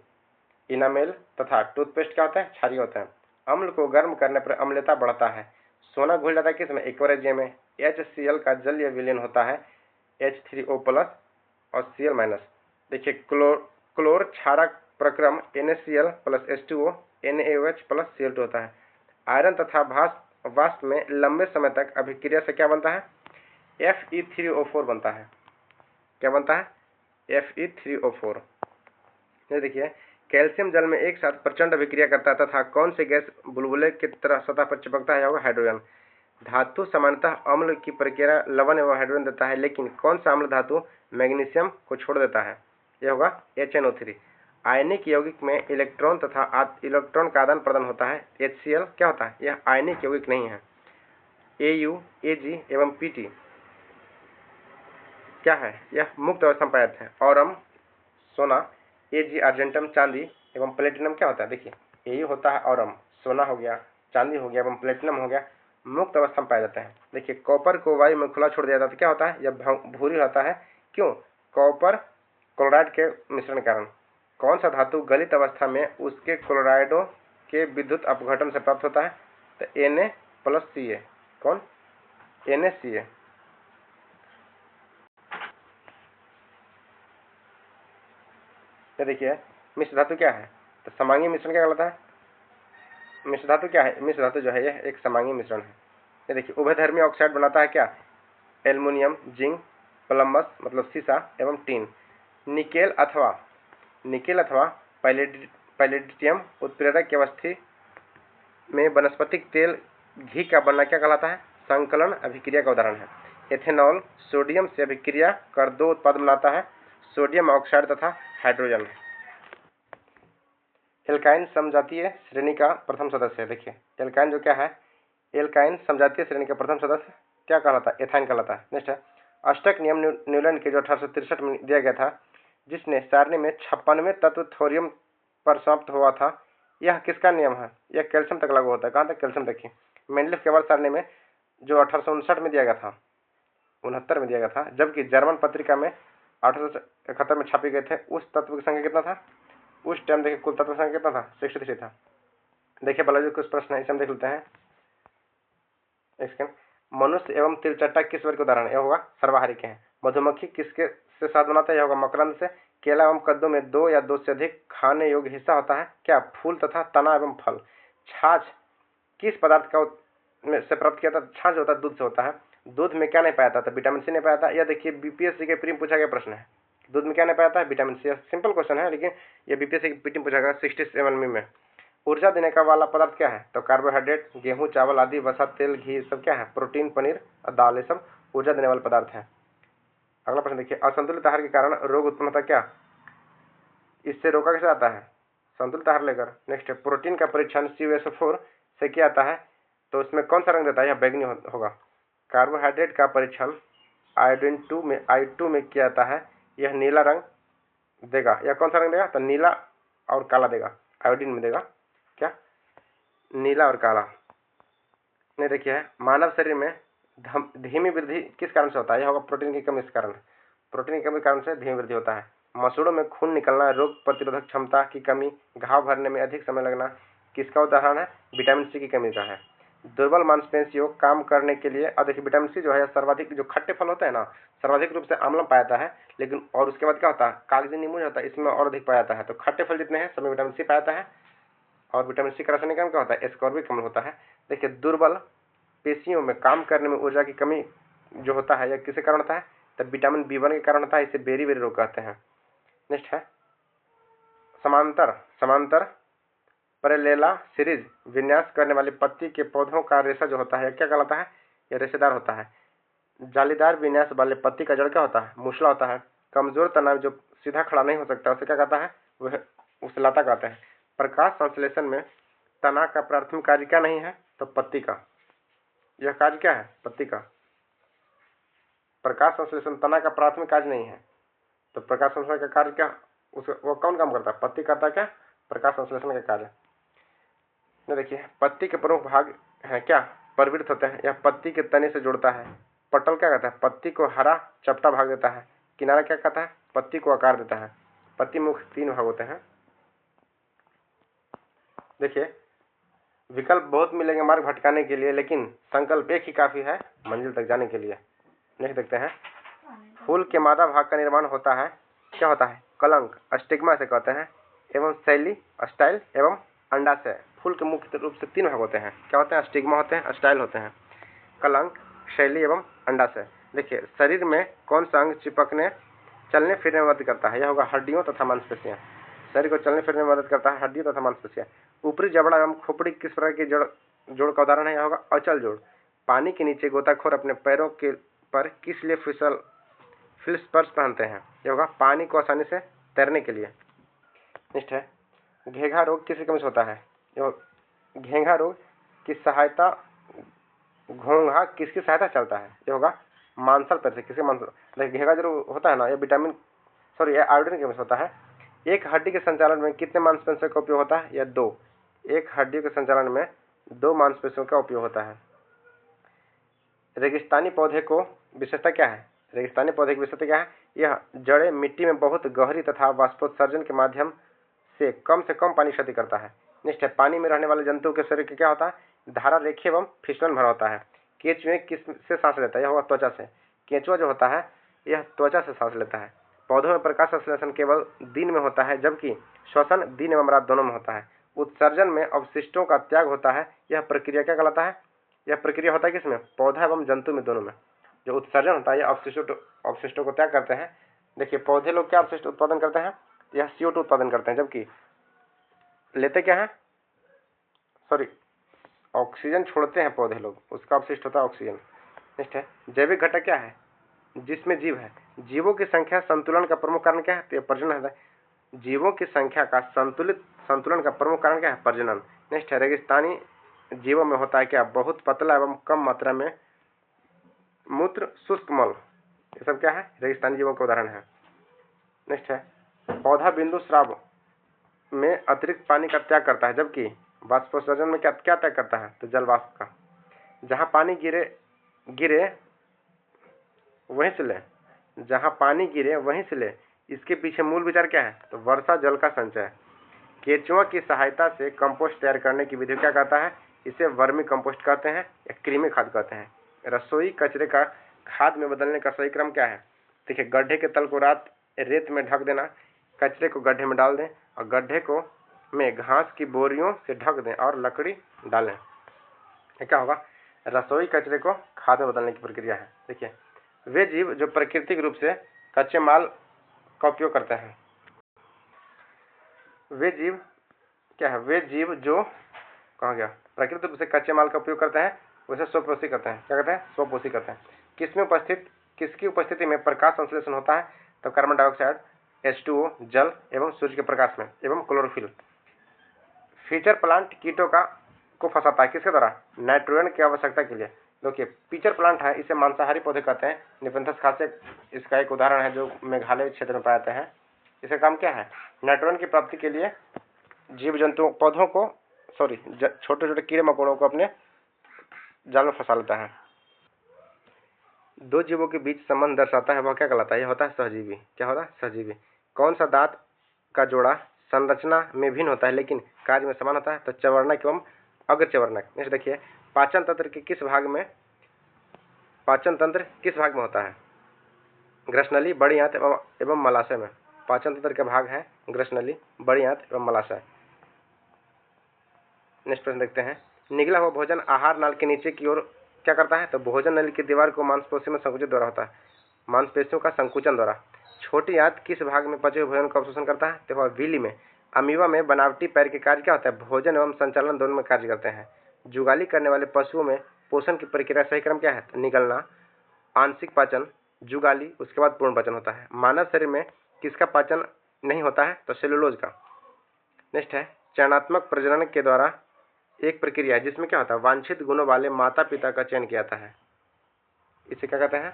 इनामेल तथा टूथपेस्ट क्या होता है? क्षारीय होता है। अम्ल को गर्म करने पर अम्लता बढ़ता है। सोना घुल जाता है किसमें? एक्वेरियम में। HCl का जलीय विलयन होता है H3O+ और Cl-। देखिए क्लोर क्षारक प्रक्रम NaCl + H2O NaOH + Cl2 होता है। आयरन तथा वाष्प में लंबे समय तक अभिक्रिया से क्या बनता है? Fe3O4 बनता है। क्या बनता है? Fe3O4। ये देखिए कैल्शियम जल में एक साथ प्रचंड अभिक्रिया करता है तथा कौन से गैस बुलबुले की तरह सतह पर चिपकता है? होगा हाइड्रोजन। धातु सामान्यतः अम्ल की प्रक्रिया लवण एवं हाइड्रोजन देता है, लेकिन कौन सा अम्ल धातु मैग्नीशियम को छोड़ देता है? यह होगा HNO3। आयनिक यौगिक में इलेक्ट्रॉन तथा इलेक्ट्रॉन का आदान प्रदान होता है। HCl क्या होता है? यह आयनिक यौगिक नहीं है। Au Ag एवं Pt क्या है? यह मुक्त अवस्था में पाया है। और सोना Ag अर्जेंटम चांदी एवं प्लेटिनम क्या होता है? देखिए Au होता है और सोना हो गया, चांदी हो गया एवं प्लेटिनम हो गया, मुक्त अवस्था में पाया जाता है। देखिए कॉपर को वायु में खुला छोड़ दिया जाता है, क्या होता है? यह भूरी होता है। क्यों? कॉपर क्लोराइड के मिश्रण के कारण। कौन सा धातु गलित अवस्था में उसके क्लोराइडों के विद्युत अपघटन से प्राप्त होता है? तो Na+Ca। कौन? NaCa। देखिए मिश्र धातु क्या है? तो समांगी मिश्रण क्या कहलाता है? मिश्र धातु क्या है? मिश्र धातु जो है यह एक समांगी मिश्रण है। ये देखिए उभयधर्मी ऑक्साइड बनाता है क्या? एल्युमिनियम, जिंक, प्लम्बस मतलब सीसा एवं टीन। निकेल अथवा पैलेडियम उत्प्रेरक की अवस्था में वनस्पतिक तेल घी का बनना क्या कहलाता है? संकलन अभिक्रिया का उदाहरण है। एथेनॉल सोडियम से अभिक्रिया कर 2 उत्पाद बनाता है, सोडियम ऑक्साइड तथा हाइड्रोजन। एल्काइन समजातीय श्रेणी का प्रथम सदस्य है। देखिए एल्काइन जो क्या है? एल्काइन समजातीय श्रेणी का प्रथम सदस्य क्या कहलाता है? एथाइन कहलाता है। नेक्स्ट है अष्टक नियम न्यूलैंड के जो 1863 में दिया गया था, जिसने सारणी में 56वें तत्व थोरियम पर समाप्त हुआ था। यह किसका नियम है? यह कैल्शियम तक लागू होता है। कहाँ तक? कैल्शियम तक ही। मेंडलीफ केवल सारणी में जो 1859 में दिया गया था, 69 में दिया गया था, जबकि जर्मन पत्रिका में 1871 में छापे गए थे। उस तत्व की संख्या कितना था? उस टाइम देखिए कुल तत्व संख्या कितना था? 63 था। देखिए बालाजी कुछ प्रश्न है, इसे हम देख लेते हैं। मनुष्य एवं तिलचट्टा किस वर्ग के उदाहरण? यह होगा सर्वाहारिक है। मधुमक्खी किसके से शहद बनाता है? यह होगा मकरंद से। केला एवं कद्दू में 2 या 2 से अधिक खाने योग्य हिस्सा होता है क्या? फूल तथा तना एवं फल। छाछ किस पदार्थ का से प्राप्त किया था? छाछ होता है दूध से होता है। दूध में क्या नहीं पाया था? तो विटामिन सी नहीं पाया था। यह देखिए बीपीएससी के प्री पूछा गया प्रश्न है। दूध में क्या नहीं पाया था? Vitamin C. सिंपल क्वेश्चन है, लेकिन यह बीपीएससी की पीटी पूछा गया 67 में। ऊर्जा देने का वाला पदार्थ क्या है? तो कार्बोहाइड्रेट, गेहूं, चावल आदि, वसा, तेल, घी सब क्या है? प्रोटीन, पनीर और दाल, ये सब ऊर्जा देने वाले पदार्थ हैं। अगला प्रश्न देखिए, असंतुलित आहार के कारण रोग उत्पन्न होता है क्या? इससे रोका कैसे जाता है? संतुलित आहार लेकर। नेक्स्ट है, प्रोटीन का परीक्षण CuSO4 से किया जाता है, तो इसमें कौन सा रंग देता है? यह बैगनी होगा। कार्बोहाइड्रेट का परीक्षण I2 में किया जाता है, यह नीला रंग देगा। यह कौन सा रंग देगा? तो नीला और काला देगा। आयोडीन में देगा क्या? नीला और काला। नहीं, देखिए, मानव शरीर में धीमी वृद्धि किस कारण से होता है? यह होगा प्रोटीन की कमी के कारण। प्रोटीन की कमी के कारण से धीमी वृद्धि होता है। मसूड़ों में खून निकलना, रोग प्रतिरोधक क्षमता की कमी, घाव भरने में अधिक समय लगना, किसका उदाहरण है? विटामिन सी की कमी का है। दुर्बल मांसपेशियों काम करने के लिए अधिक विटामिन सी जो है सर्वाधिक, जो खट्टे फल होते हैं ना, सर्वाधिक रूप से आम्ल पाया जाता है, लेकिन और उसके बाद क्या होता है? कागजी नींबू जो होता है, इसमें और अधिक पाया जाता है। तो खट्टे फल जितने हैं सब में विटामिन सी पाया जाता है, और विटामिन सी का रासायनिक नाम क्या होता है? एस्कॉर्बिक अम्ल होता है। देखिए, दुर्बल पेशियों में काम करने में ऊर्जा की कमी जो होता है, यह किसके कारण होता है? तब विटामिन B1 के कारण होता है। इसे बेरी बेरी रोग कहते हैं। नेक्स्ट है, समांतर पैरेलल सीरीज विन्यास करने वाली पत्ती के पौधों का रेशा जो होता है, क्या कहलाता है? यह रेशेदार होता है। जालीदार विन्यास वाले पत्ती का जड़ क्या होता है? मूसला होता है। कमजोर तना जो सीधा खड़ा नहीं हो सकता, उसे क्या कहता है? वह उसे लता कहते हैं। प्रकाश संश्लेषण में तना का प्राथमिक कार्य क्या नहीं है? तो पत्ती का। यह कार्य क्या है? पत्ती का। प्रकाश संश्लेषण तना का प्राथमिक कार्य नहीं है, तो प्रकाश संश्लेषण का कार्य क्या? वो कौन काम करता है? पत्ती करता है क्या? प्रकाश संश्लेषण का कार्य। देखिए, पत्ती के प्रमुख भाग है क्या? परवृत्त होते हैं। यह पत्ती के तने से जुड़ता है। पटल क्या कहता है? पत्ती को हरा चपटा भाग देता है। किनारा क्या कहता है? पत्ती को आकार देता है। पत्ती मुख्य 3 भाग होते हैं। देखिए, विकल्प बहुत मिलेंगे मार्ग भटकाने के लिए, लेकिन संकल्प एक ही काफी है मंजिल तक जाने के लिए। नेक्स्ट देखते हैं, फूल के मादा भाग का निर्माण होता है, क्या होता है? कलंक, स्टिग्मा से कहते हैं, एवं शैली, स्टाइल एवं अंडाशय। फूल के मुख्य रूप से 3 भाग होते हैं। क्या होते हैं? स्टिग्मा होते हैं, स्टाइल होते हैं, कलंक, शैली एवं अंडाशय। देखिए, शरीर में कौन सा अंग चिपकने चलने फिरने में मदद करता है? यह होगा हड्डियों तथा मांसपेशियां। शरीर को चलने फिरने में मदद करता है हड्डियों तथा मांसपेशियां। ऊपरी जबड़ा एवं खोपड़ी किस प्रकार की जोड़ का उदाहरण है? यह होगा अचल जोड़। पानी के नीचे गोताखोर अपने पैरों के पर किस लिए फिल्स्पर्स पहनते हैं? यह होगा पानी को आसानी से तैरने के लिए। नेक्स्ट है, घेंघा रोग किसकी कमी से होता है? घेंघा रोग की सहायता, घोंघा किसकी सहायता चलता है? ये होगा मांसल पैर से। किसके मांसल? देखिए, घेंघा जो होता है ना, यह आयोडीन की कमी से होता है। एक हड्डी के संचालन में कितने मांसपेशियों का उपयोग होता है? या 2। एक हड्डी के संचालन में 2 मांसपेशियों का उपयोग होता है। रेगिस्तानी पौधे को विशेषता क्या है? रेगिस्तानी पौधे की विशेषता क्या है? यह जड़ें मिट्टी में बहुत गहरी तथा वाष्पोत्सर्जन के माध्यम से कम पानी क्षति करता है। नेक्स्ट है, पानी में रहने वाले जंतुओं के शरीर क्या होता है? धारा रेखीय एवं फिसलन भरा होता है। केंचुए किस से सांस लेता है? यह होगा त्वचा से। केंचुआ जो होता है, यह त्वचा से सांस लेता है। पौधों में प्रकाश संश्लेषण केवल दिन में होता है, जबकि श्वसन दिन एवं रात दोनों में होता है। उत्सर्जन में अवशिष्टों का त्याग होता है। यह प्रक्रिया क्या कहलाता है? यह प्रक्रिया होता है किसमें? पौधा एवं जंतु में, दोनों में। जो उत्सर्जन होता है, यह अवशिष्टों को त्याग करते हैं। देखिए, पौधे लोग क्या अवशिष्ट उत्पादन करते हैं? यह CO2 उत्पादन करते हैं, जबकि लेते क्या है? ऑक्सीजन छोड़ते हैं पौधे लोग, उसका अवशिष्ट होता है ऑक्सीजन। नेक्स्ट है, जैविक घटक क्या है जिसमें जीव है? जीवों की संख्या संतुलन का प्रमुख कारण क्या है? तो यह प्रजनन है। जीवों की संख्या का संतुलन का प्रमुख कारण क्या है? प्रजनन। नेक्स्ट है, रेगिस्तानी जीवों में होता है क्या? बहुत पतला एवं कम मात्रा में मूत्र, शुष्क मल। ये सब क्या है? रेगिस्तानी जीवों का उदाहरण है। नेक्स्ट है, पौधा बिंदु स्राव में अतिरिक्त पानी का त्याग करता है, जबकि वाष्पोत्सर्जन में क्या त्याग करता है? तो जल वाष्प का। जहां पानी गिरे वहीं से ले, जहां पानी गिरे वहीं से ले। इसके पीछे मूल विचार क्या है? तो वर्षा जल का संचय। केंचुआ की सहायता से कंपोस्ट तैयार करने की विधि क्या कहता है? इसे वर्मी कंपोस्ट कहते हैं या कृमि खाद कहते हैं। रसोई कचरे का खाद में बदलने का सही क्रम क्या है? देखिए, गड्ढे के तल को रात रेत में ढक देना, कचरे को गड्ढे में डाल दें और गड्ढे को में घास की बोरियों से ढक दें और लकड़ी डालें। क्या होगा? रसोई कचरे को खाद में बदलने की प्रक्रिया है। देखिए, वे जीव जो प्राकृतिक रूप से कच्चे माल का उपयोग करते हैं, वे जीव क्या है? वे जीव जो कहाँ गया? प्राकृतिक रूप से कच्चे माल का उपयोग करते हैं, उसे स्वपोषी करते हैं। क्या कहते हैं? स्वपोषी करते हैं। किसकी उपस्थिति में प्रकाश संश्लेषण होता है? तो कार्बन डाइऑक्साइड, H2O, जल एवं सूर्य के प्रकाश में, एवं क्लोरोफिल। फीचर प्लांट कीटों को फंसाता है किसके द्वारा? नाइट्रोजन की आवश्यकता के लिए। देखिए फीचर प्लांट है, इसे मांसाहारी पौधे कहते हैं। निपेंथस खासे इसका एक उदाहरण है जो मेघालय क्षेत्र में पाए जाते हैं। इसका काम क्या है? नाइट्रोजन की प्राप्ति के लिए जीव जंतुओं पौधों को छोटे छोटे कीड़े मकोड़ों को अपने जाल में फंसा लेता है। दो जीवों के बीच संबंध दर्शाता है, वह क्या कहलाता है? यह होता है सहजीवी। क्या होता है? सहजीवी। कौन सा दांत का जोड़ा संरचना में भिन्न होता है लेकिन कार्य में समान होता है? तो चवर्णक एवं अग्रचवर्णक। नेक्स्ट देखिए, पाचन तंत्र किस भाग में होता है? ग्रसनली, बड़ी आंत एवं मलाशय में। पाचन तंत्र का भाग है ग्रसनली, बड़ी आंत एवं मलाशय। नेक्स्ट प्रश्न देखते हैं, निगला हुआ भोजन आहार नाल के नीचे की ओर क्या करता है? तो भोजन नली की दीवार को मांसपेशियों में संकुचित द्वारा होता है, मांसपेशियों का संकुचन द्वारा। छोटी आंत किस भाग में पचे हुए भोजन का अवशोषण करता है? तो वह विली में। अमीबा में बनावटी पैर के कार्य क्या होता है? भोजन एवं संचालन दोनों में कार्य करते हैं। जुगाली करने वाले पशुओं में पोषण की प्रक्रिया सही क्रम क्या है? तो निगलना, आंशिक पाचन, जुगाली, उसके बाद पूर्ण पाचन होता है। मानव शरीर में किसका पाचन नहीं होता है? तो सेलुलोज का। नेक्स्ट है, चयनात्मक प्रजनन के द्वारा एक प्रक्रिया है जिसमें क्या होता है? वांछित गुणों वाले माता पिता का चयन किया जाता है, इसे क्या कहते हैं?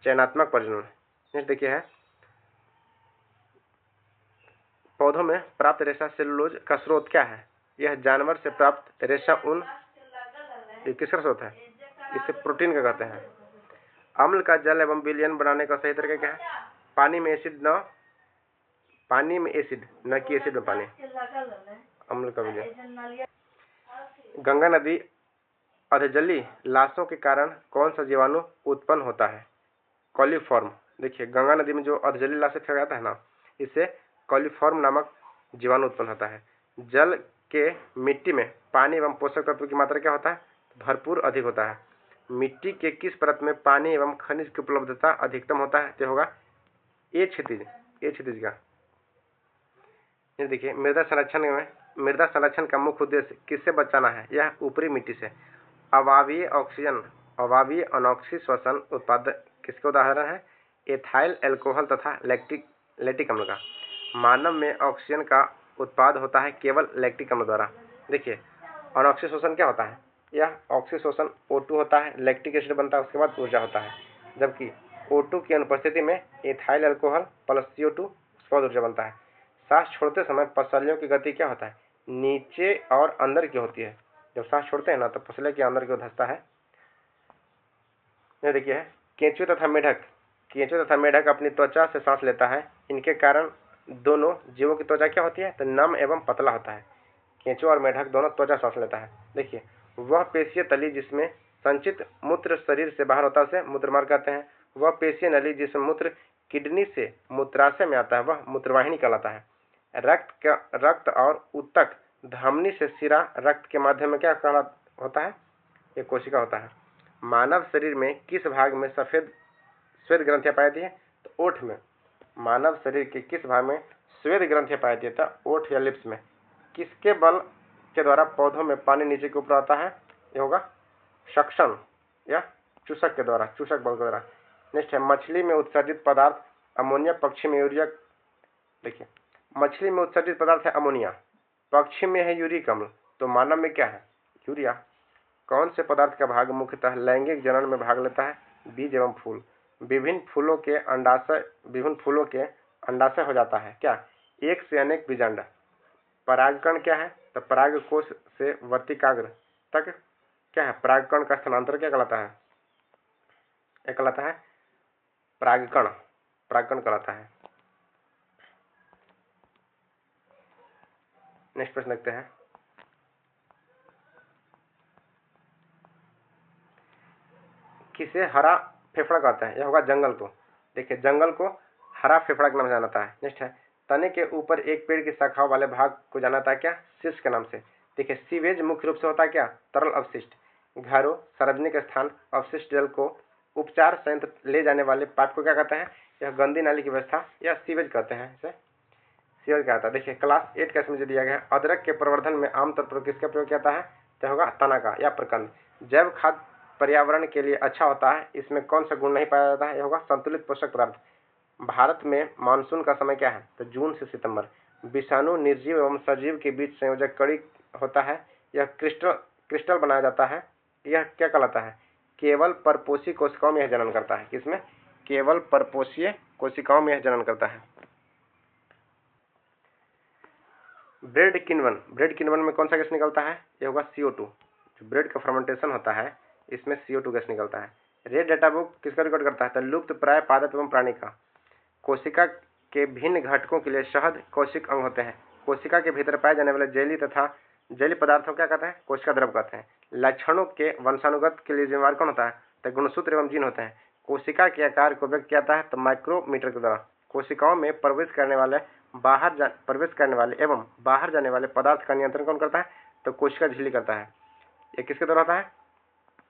चयनात्मक प्रजनन। नेक्स्ट देखिए है, पौधों में प्राप्त रेशा सेलुलोज का स्रोत क्या है? यह जानवर से प्राप्त रेशा ऊन किसका स्रोत है? इसे प्रोटीन का कहते हैं। अम्ल का जल एवं विलयन बनाने का सही तरीका क्या है? पानी में एसिड न कि एसिड में पानी। अम्ल का विलयन। गंगा नदी अधजली लाशों के कारण कौन सा जीवाणु उत्पन्न होता है? कॉलीफॉर्म। देखिए गंगा नदी में जो अधजली लाशें फेंका जाता है ना, इससे कॉलीफॉर्म नामक जीवाणु उत्पन्न होता है। जल के मिट्टी में पानी एवं पोषक तत्व की मात्रा क्या होता है? भरपूर अधिक होता है। मिट्टी के किस परत में पानी एवं खनिज की उपलब्धता अधिकतम होता है? तो होगा ए क्षितिज का। ये देखिए, मृदा संरक्षण का मुख्य उद्देश्य किससे बचाना है? यह ऊपरी मिट्टी से। अवायवीय अनॉक्सी श्वसन उत्पाद किसके उदाहरण है? एथाइल एल्कोहल तथा लैक्टिक अम्ल का। मानव में ऑक्सीजन का उत्पाद होता है केवल लैक्टिक अम्ल द्वारा। देखिए अनॉक्सी श्वसन क्या होता है? यह ऑक्सीशोषण O2 होता है, लैक्टिक एसिड बनता है, उसके बाद ऊर्जा होता है। जबकि O2 की अनुपस्थिति में एथाइल अल्कोहल प्लस CO2, उसके बाद ऊर्जा बनता है। सांस छोड़ते समय पसलियों की गति क्या होता है? नीचे और अंदर की होती है। जब सांस छोड़ते हैं ना तो पसलियों के अंदर की ओर धंसता है। ये देखिए, केंचुए तथा मेढक अपनी त्वचा से सांस लेता है। इनके कारण दोनों जीवों की त्वचा क्या होती है? तो नम एवं पतला होता है। केंचुआ और मेढक दोनों त्वचा सांस लेता है। देखिए, वह पेशीय तली जिसमें संचित मूत्र शरीर से बाहर होता है उसे मूत्रमार्ग कहते हैं। वह पेशीय नली जिसमें मूत्र किडनी से मूत्राशय में आता है वह मूत्रवाहिनी कहलाता है। रक्त और ऊतक धमनी से शिरा रक्त के माध्यम में क्या होता है? एक कोशिका होता है। मानव शरीर में किस भाग में श्वेत ग्रंथियां पाई जाती है? तो ओठ में। मानव शरीर के किस भाग में श्वेत ग्रंथियां पाई जाती है? तो ओठ या लिप्स में। किसके बल के द्वारा पौधों में पानी नीचे के ऊपर आता है? ये होगा सक्शन या चूसक के द्वारा, चूसक बल के द्वारा। नेक्स्ट है, मछली में उत्सर्जित पदार्थ अमोनिया, पक्षी में यूरिया। देखिए, मछली में उत्सर्जित पदार्थ है अमोनिया, पक्षी में है यूरिक अम्ल, तो मानव में क्या है? यूरिया। कौन से पदार्थ का भाग मुख्यतः लैंगिक जनन में भाग लेता है? बीज एवं फूल। विभिन्न फूलों के अंडाशय हो जाता है क्या? एक से अनेक बीजांड। परागकण क्या है? तो परागकोश से वर्तिकाग्र तक क्या है? परागकण का स्थानांतर क्या कहलाता है? यह कहलाता है परागकण कहलाता है। नेक्स्ट प्रश्न देखते हैं, किसे हरा फेफड़ा कहते हैं? यह होगा जंगल को। देखिए, जंगल को हरा फेफड़ा के नाम से जाना जाता है। नेक्स्ट है, तने के ऊपर एक पेड़ की शाखाओं वाले भाग को जाना जाता है क्या? शीर्ष के नाम से। देखिए, सीवेज मुख्य रूप से होता है क्या? तरल अवशिष्ट। घरों, सार्वजनिक स्थान, अपशिष्ट जल को उपचार संयंत्र ले जाने वाले पाइप को क्या कहते हैं? यह गंदी नाली की व्यवस्था या सीवेज कहते हैं। इसे सीवेज कहता है। देखिए, क्लास 8 का इसमें जो दिया गया है, अदरक के प्रवर्धन में आमतौर पर किसका प्रयोग किया जाता है? तो होगा तना का या प्रकंद। जैव खाद पर्यावरण के लिए अच्छा होता है, इसमें कौन सा गुण नहीं पाया जाता है? यह होगा संतुलित पोषक पदार्थ। भारत में मानसून का समय क्या है? तो जून से सितंबर। विषाणु निर्जीव एवं सजीव के बीच संयोजक कड़ी होता है, यह क्रिस्टल बनाया जाता है। यह क्या कहलाता है? केवल परपोषी कोशिकाओं में यह जनन करता है। किसमें? केवल परपोषीय कोशिकाओं में यह जनन करता है। ब्रेड किण्वन में कौन सा गैस निकलता है? यह होगा CO2। जो ब्रेड का फर्मेंटेशन होता है इसमें CO2 गैस निकलता है। रेड डाटा बुक किसका रिकॉर्ड करता है? तो लुप्त प्राय पादप एवं प्राणी का। कोशिका के भिन्न घटकों के लिए शहद कोशिक अंग होते हैं। कोशिका के भीतर पाए जाने वाले जेली तथा जेली पदार्थों क्या कहते हैं? कोशिका द्रव कहते हैं। लक्षणों के वंशानुगत के लिए जिम्मेवार कौन होता है? तो गुणसूत्र एवं जीन होते हैं। कोशिका के आकार को व्यक्त किया जाता है तो माइक्रोमीटर के द्वारा। कोशिकाओं में प्रवेश करने वाले एवं बाहर जाने वाले पदार्थ का नियंत्रण कौन करता है? तो कोशिका झिल्ली करता है। ये किसके द्वारा होता है?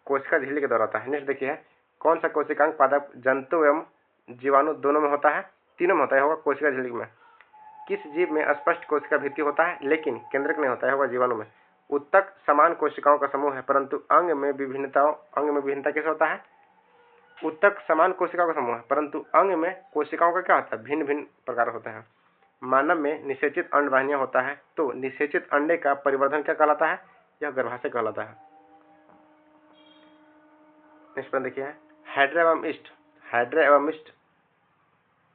कोशिका झिल्ली के द्वारा होता है। नेक्स्ट देखिए, कौन सा कोशिकांग पादप जंतु एवं जीवाणु दोनों में होता है? तीनों में होता है। होगा कोशिका झिल्ली में। किस जीव में स्पष्ट कोशिका भित्ति होता है लेकिन केंद्रक नहीं होता है? होगा जीवाणु में। उत्तक समान कोशिकाओं का समूह है परंतु अंग में विभिन्नता कैसे होता है? उत्तक समान कोशिकाओं का समूह है परंतु अंग में कोशिकाओं का क्या होता है? भिन्न भिन्न प्रकार होता है। मानव में निषेचित अंडवाहिनियां होता है तो निषेचित अंडे का परिवर्धन क्या कहलाता है? यह गर्भाशय कहलाता है। नेक्स्ट पर देखिए, हाइड्रा एवं ईस्ट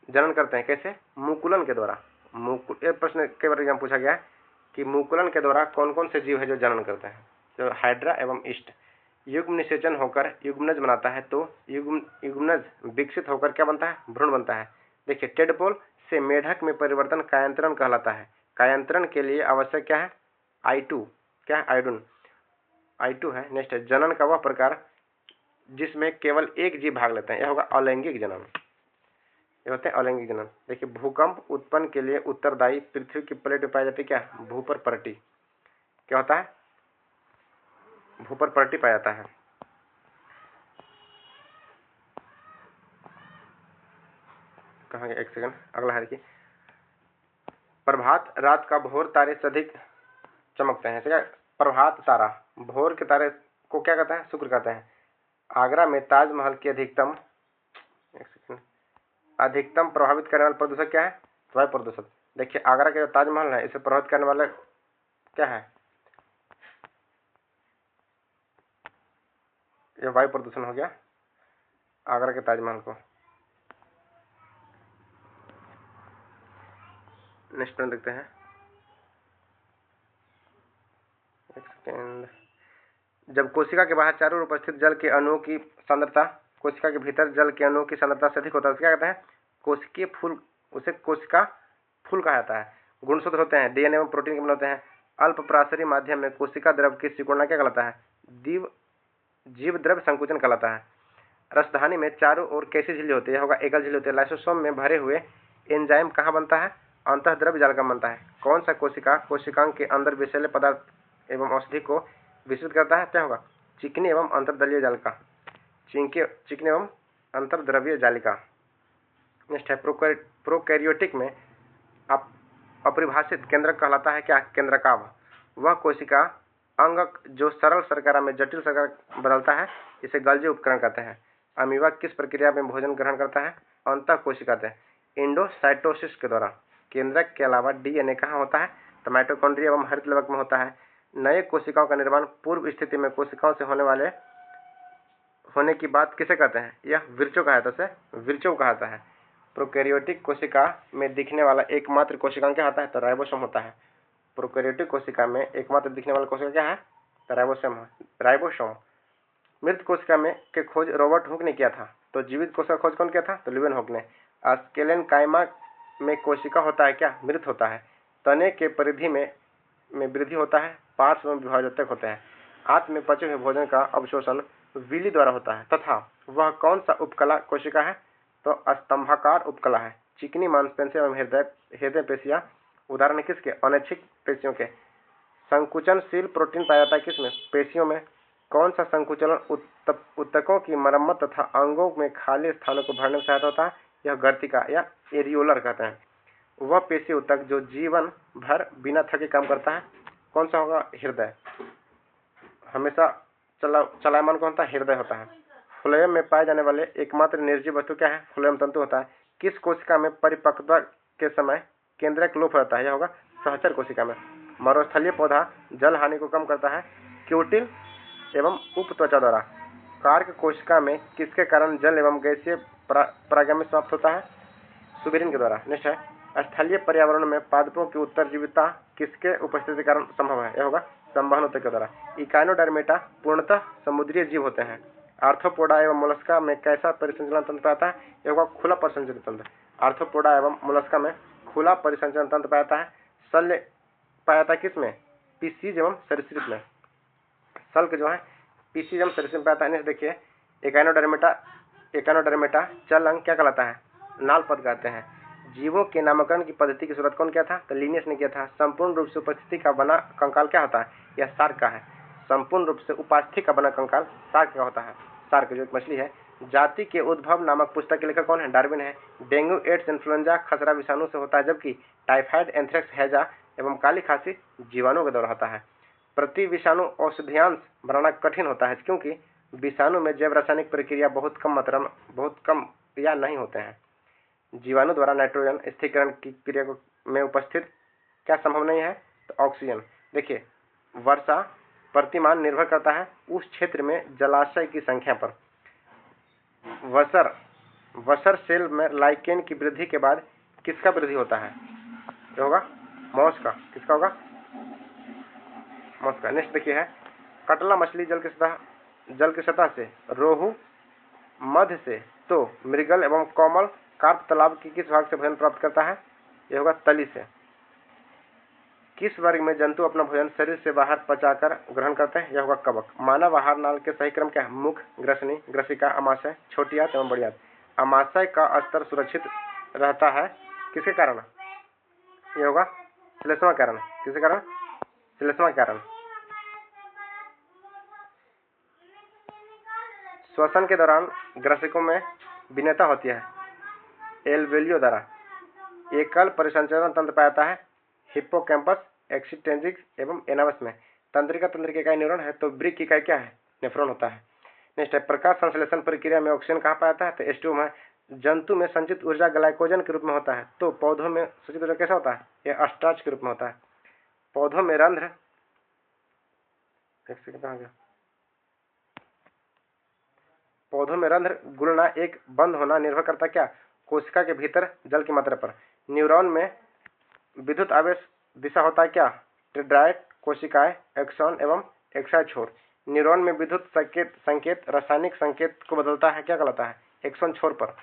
जनन करते हैं कैसे? मुकुलन के द्वारा। एक प्रश्न के बारे में पूछा गया है कि मुकुलन के द्वारा कौन कौन से जीव है जो जनन करते हैं? तो हाइड्रा एवं ईस्ट युग्म निषेचन होकर युग्मनज बनाता है तो युग्मनज विकसित होकर क्या बनता है? भ्रूण बनता है। देखिए, टेडपोल से मेढक में परिवर्तन कायांतरण कहलाता है। कायांतरण के लिए आवश्यक क्या है? I2 क्या है? I2 है। नेक्स्ट है, जनन का वह प्रकार जिसमें केवल एक जीव भाग लेते हैं, यह होगा अलैंगिक जनन। ये होते हैं अलैंगिक जनन। देखिए, भूकंप उत्पन्न के लिए उत्तरदायी पृथ्वी की प्लेट में पाई जाती है क्या? भूपर पर्टी। क्या होता है? भूपर पर्टी पाया जाता है। कहाँ गया? एक सेकंड, अगला है देखिए, प्रभात रात का भोर तारे से अधिक चमकते हैं। ठीक है, प्रभात तारा भोर के तारे को क्या कहते हैं? शुक्र कहते हैं। आगरा में ताजमहल की अधिकतम प्रभावित करने वाला प्रदूषक क्या है? वायु प्रदूषण। देखिए, आगरा के जो ताजमहल है इसे प्रभावित करने वाला क्या है? यह वायु प्रदूषण हो गया आगरा के ताजमहल को। नेक्स्ट प्रश्न देखते हैं। एक सेकेंड, जब कोशिका के बाहर चारों ओर उपस्थित जल के अणुओं की सांद्रता कोशिका के भीतर जल के अणुओं की सांद्रता से अधिक होता है, क्या कहते हैं? कोशिकीय फूल। उसे कोशिका फूल कहा जाता है। गुणसूत्र होते हैं, DNA एवं प्रोटीन के बने होते हैं। अल्प प्रासरी माध्यम में कोशिका द्रव की सिकुड़ना क्या कहलाता है? जीव द्रव्य संकुचन कहलाता है। रसधानी में चारों ओर कैसी झिल्ली होती है? होगा एकल झिल्ली होती है। लाइसोसोम में भरे हुए एंजाइम कहाँ बनता है? अंतःद्रव्य जालिका बनता है। कौन सा कोशिकांग के अंदर विषैले पदार्थ एवं औषधि को विस्तृत करता है? क्या होगा? चिकनी एवं अंतर्दलीय जालिका। चिकनी एवं अंतर्द्रव्य जालिका। नेक्स्ट है, प्रोकैरियोटिक में अपरिभाषित केंद्रक कहलाता है क्या? केंद्रकाभ। वह कोशिका अंगक जो सरल शर्करा में जटिल शर्करा बदलता है इसे गल्जी उपकरण कहते हैं। अमीबा किस प्रक्रिया में भोजन ग्रहण करता है? अंतः कोशिकाते एंडोसाइटोसिस के द्वारा। केंद्रक के अलावा DNA कहाँ होता है? तो माइटोकॉन्ड्रिया एवं हरित लवक में होता है। नए कोशिकाओं का निर्माण पूर्व स्थिति में कोशिकाओं से होने की बात किसे कहते हैं? यह विरचो कहा जाता है। विरचो कहा जाता है। प्रोकैरियोटिक कोशिका में दिखने वाला एकमात्र कोशिकांग क्या होता है? तो राइबोसोम होता है। प्रोकैरियोटिक कोशिका में एकमात्र दिखने वाला कोशिका क्या है? तो राइबोसोम। मृत कोशिका में के खोज रॉबर्ट हुक ने किया था तो जीवित कोशिका खोज कौन किया था? तो ल्यूवेनहुक ने। स्केलेनकाइमा में कोशिका होता है क्या? मृत होता है। तने के परिधि में वृद्धि होता है। पार्श्व में विभाजक होते हैं। आंत में पचे हुए भोजन का अवशोषण विली द्वारा होता है तथा वह कौन सा उपकला कोशिका है? तो स्तंभाकार उपकला है। चिकनी मांसपेशियां एवं हृदय पेशियां उदाहरण किसके? अनैच्छिक पेशियों के। संकुचनशील प्रोटीन पाया जाता है किसमें? पेशियों में। कौन सा संकुचन ऊतकों की मरम्मत तथा अंगों में खाली स्थानों को भरने में सहायता होता है? यह गर्तिका या एरियोलर कहते हैं। वह पेशी ऊतक जो जीवन भर बिना थके काम करता है कौन सा होगा? हृदय। हमेशा चलायमान कौन होता है? हृदय होता है। फ्लोएम में पाए जाने वाले एकमात्र निर्जीव वस्तु क्या है? फ्लोएम तंतु होता है। किस कोशिका में परिपक्वता के समय केंद्रक लोप रहता है? यह होगा सहचर कोशिका में। मरुस्थलीय पौधा जल हानि को कम करता है क्यूटिल एवं उप त्वचा द्वारा। कार्क कोशिका में किसके कारण जल एवं गैसीय परागमन समाप्त होता है? सुबेरिन के द्वारा। नेक्स्ट है, स्थलीय पर्यावरण में पादपों की उत्तरजीविता किसके उपस्थिति के कारण संभव है? यह होगा संवहन ऊतक के द्वारा। इकाइनोडर्मेटा पूर्णतः समुद्रीय जीव होते हैं। आर्थ्रोपोडा एवं मोलस्का में कैसा परिसंचरण तंत्र पाता है? यह होगा खुला परिसंचरण तंत्र। आर्थ्रोपोडा एवं मोलस्का में खुला परिसंचरण तंत्र पाता है। शल्य पाता है किसमें? पीसीज एवं सरीसृप में। शल्क जो है पीसीज एवं सरीसृप में पाता है। देखिए इकाइनोडर्मेटा चल अंग क्या कहलाता है? नाल पद कहते हैं। जीवों के नामकरण की पद्धति की शुरुआत कौन किया था? तो लिनियस ने किया था। संपूर्ण रूप से उपस्थिति का बना कंकाल क्या होता है? यह शार्क का है। संपूर्ण रूप से उपास्थि का बना कंकाल शार्क का होता है। शार्क जो एक मछली है। जाति के उद्भव नामक पुस्तक के लेखक कौन है? डार्विन है। डेंगू, एड्स, इन्फ्लुएंजा खसरा विषाणु से होता है, जबकि टाइफाइड, एंथ्रेक्स, हैजा एवं काली खांसी जीवाणु के द्वारा होता है। प्रति विषाणु औषधियांश बनाना कठिन होता है क्योंकि विषाणु में जैव रासायनिक प्रक्रिया बहुत कम या नहीं होते हैं। जीवाणु द्वारा नाइट्रोजन स्थिरीकरण की क्रिया में उपस्थित क्या संभव नहीं है? तो ऑक्सीजन। देखिए वर्षा प्रतिमान निर्भर करता है उस क्षेत्र में जलाशय की संख्या पर। वसर सेल में लाइकेन की वृद्धि के बाद किसका वृद्धि होता है? ये होगा मॉस का। किसका होगा? मॉस का। नेक्स्ट देखिए है, कटला मछली जल की सतह से, रोहू मध्य से, तो मृगल एवं कोमल कार्प तालाब की किस भाग से भोजन प्राप्त करता है? यह होगा तली से। किस वर्ग में जंतु अपना भोजन शरीर से बाहर पचाकर ग्रहण करते हैं? यह होगा कवक। मानव आहार नाल के सही क्रम क्या है? मुख, ग्रसनी, ग्रसिका, अमाशय, छोटी आंत एवं बड़ी आंत। अमाशय का स्तर सुरक्षित रहता है किसके कारण? यह होगा श्लेष्मा कारण। किसके कारण? श्लेष्मा कारण। श्वसन के दौरान ग्रसिकों में भिन्नता होती है एल्वेलियो द्वारा। एकल परिसंचरण तंत्र पाता है हिप्पोकैम्पस, एक्सिटेंजिक्स एवं एनावस में। तंत्रिका तंत्र की इकाई न्यूरॉन है, तो ब्रिक की इकाई क्या है? नेफ्रॉन होता है। नेक्स्ट है, प्रकाश संश्लेषण प्रक्रिया में ऑक्सीजन कहाँ पाता है? तो H2O में। जंतु में संचित ऊर्जा ग्लाइकोजन के रूप में होता है, तो पौधों में संचित ऊर्जा कैसा होता है? यह स्टार्च के रूप में होता है। पौधों में रंध्र गुणना एक बंद होना निर्भर करता क्या? कोशिका के भीतर जल की मात्रा पर। न्यूरॉन में विद्युत आवेश दिशा होता है क्या? टेट्राएड कोशिकाएं, एक्सॉन एवं एक्साइड छोर। न्यूरॉन में विद्युत संकेत रासायनिक संकेत को बदलता है, क्या कहलाता है? एक्सॉन छोर पर।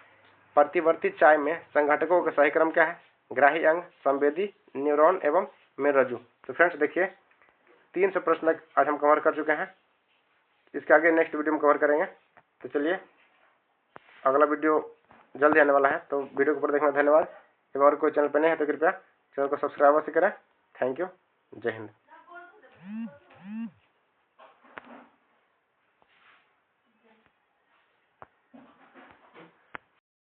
प्रतिवर्ती चाय में संघटकों का सही क्रम क्या है? ग्राही अंग, संवेदी, न्यूरॉन एवं मेरुरज्जु। तो फ्रेंड्स देखिए 300 प्रश्न आज हम कवर कर चुके हैं। इसके आगे नेक्स्ट वीडियो में कवर करेंगे। तो चलिए अगला वीडियो जल्दी आने वाला है, तो वीडियो को पूरा देखने में धन्यवाद। एवं और कोई चैनल पर नहीं है तो कृपया चैनल को सब्सक्राइब अवश्य करें। Thank you. जय हिंद।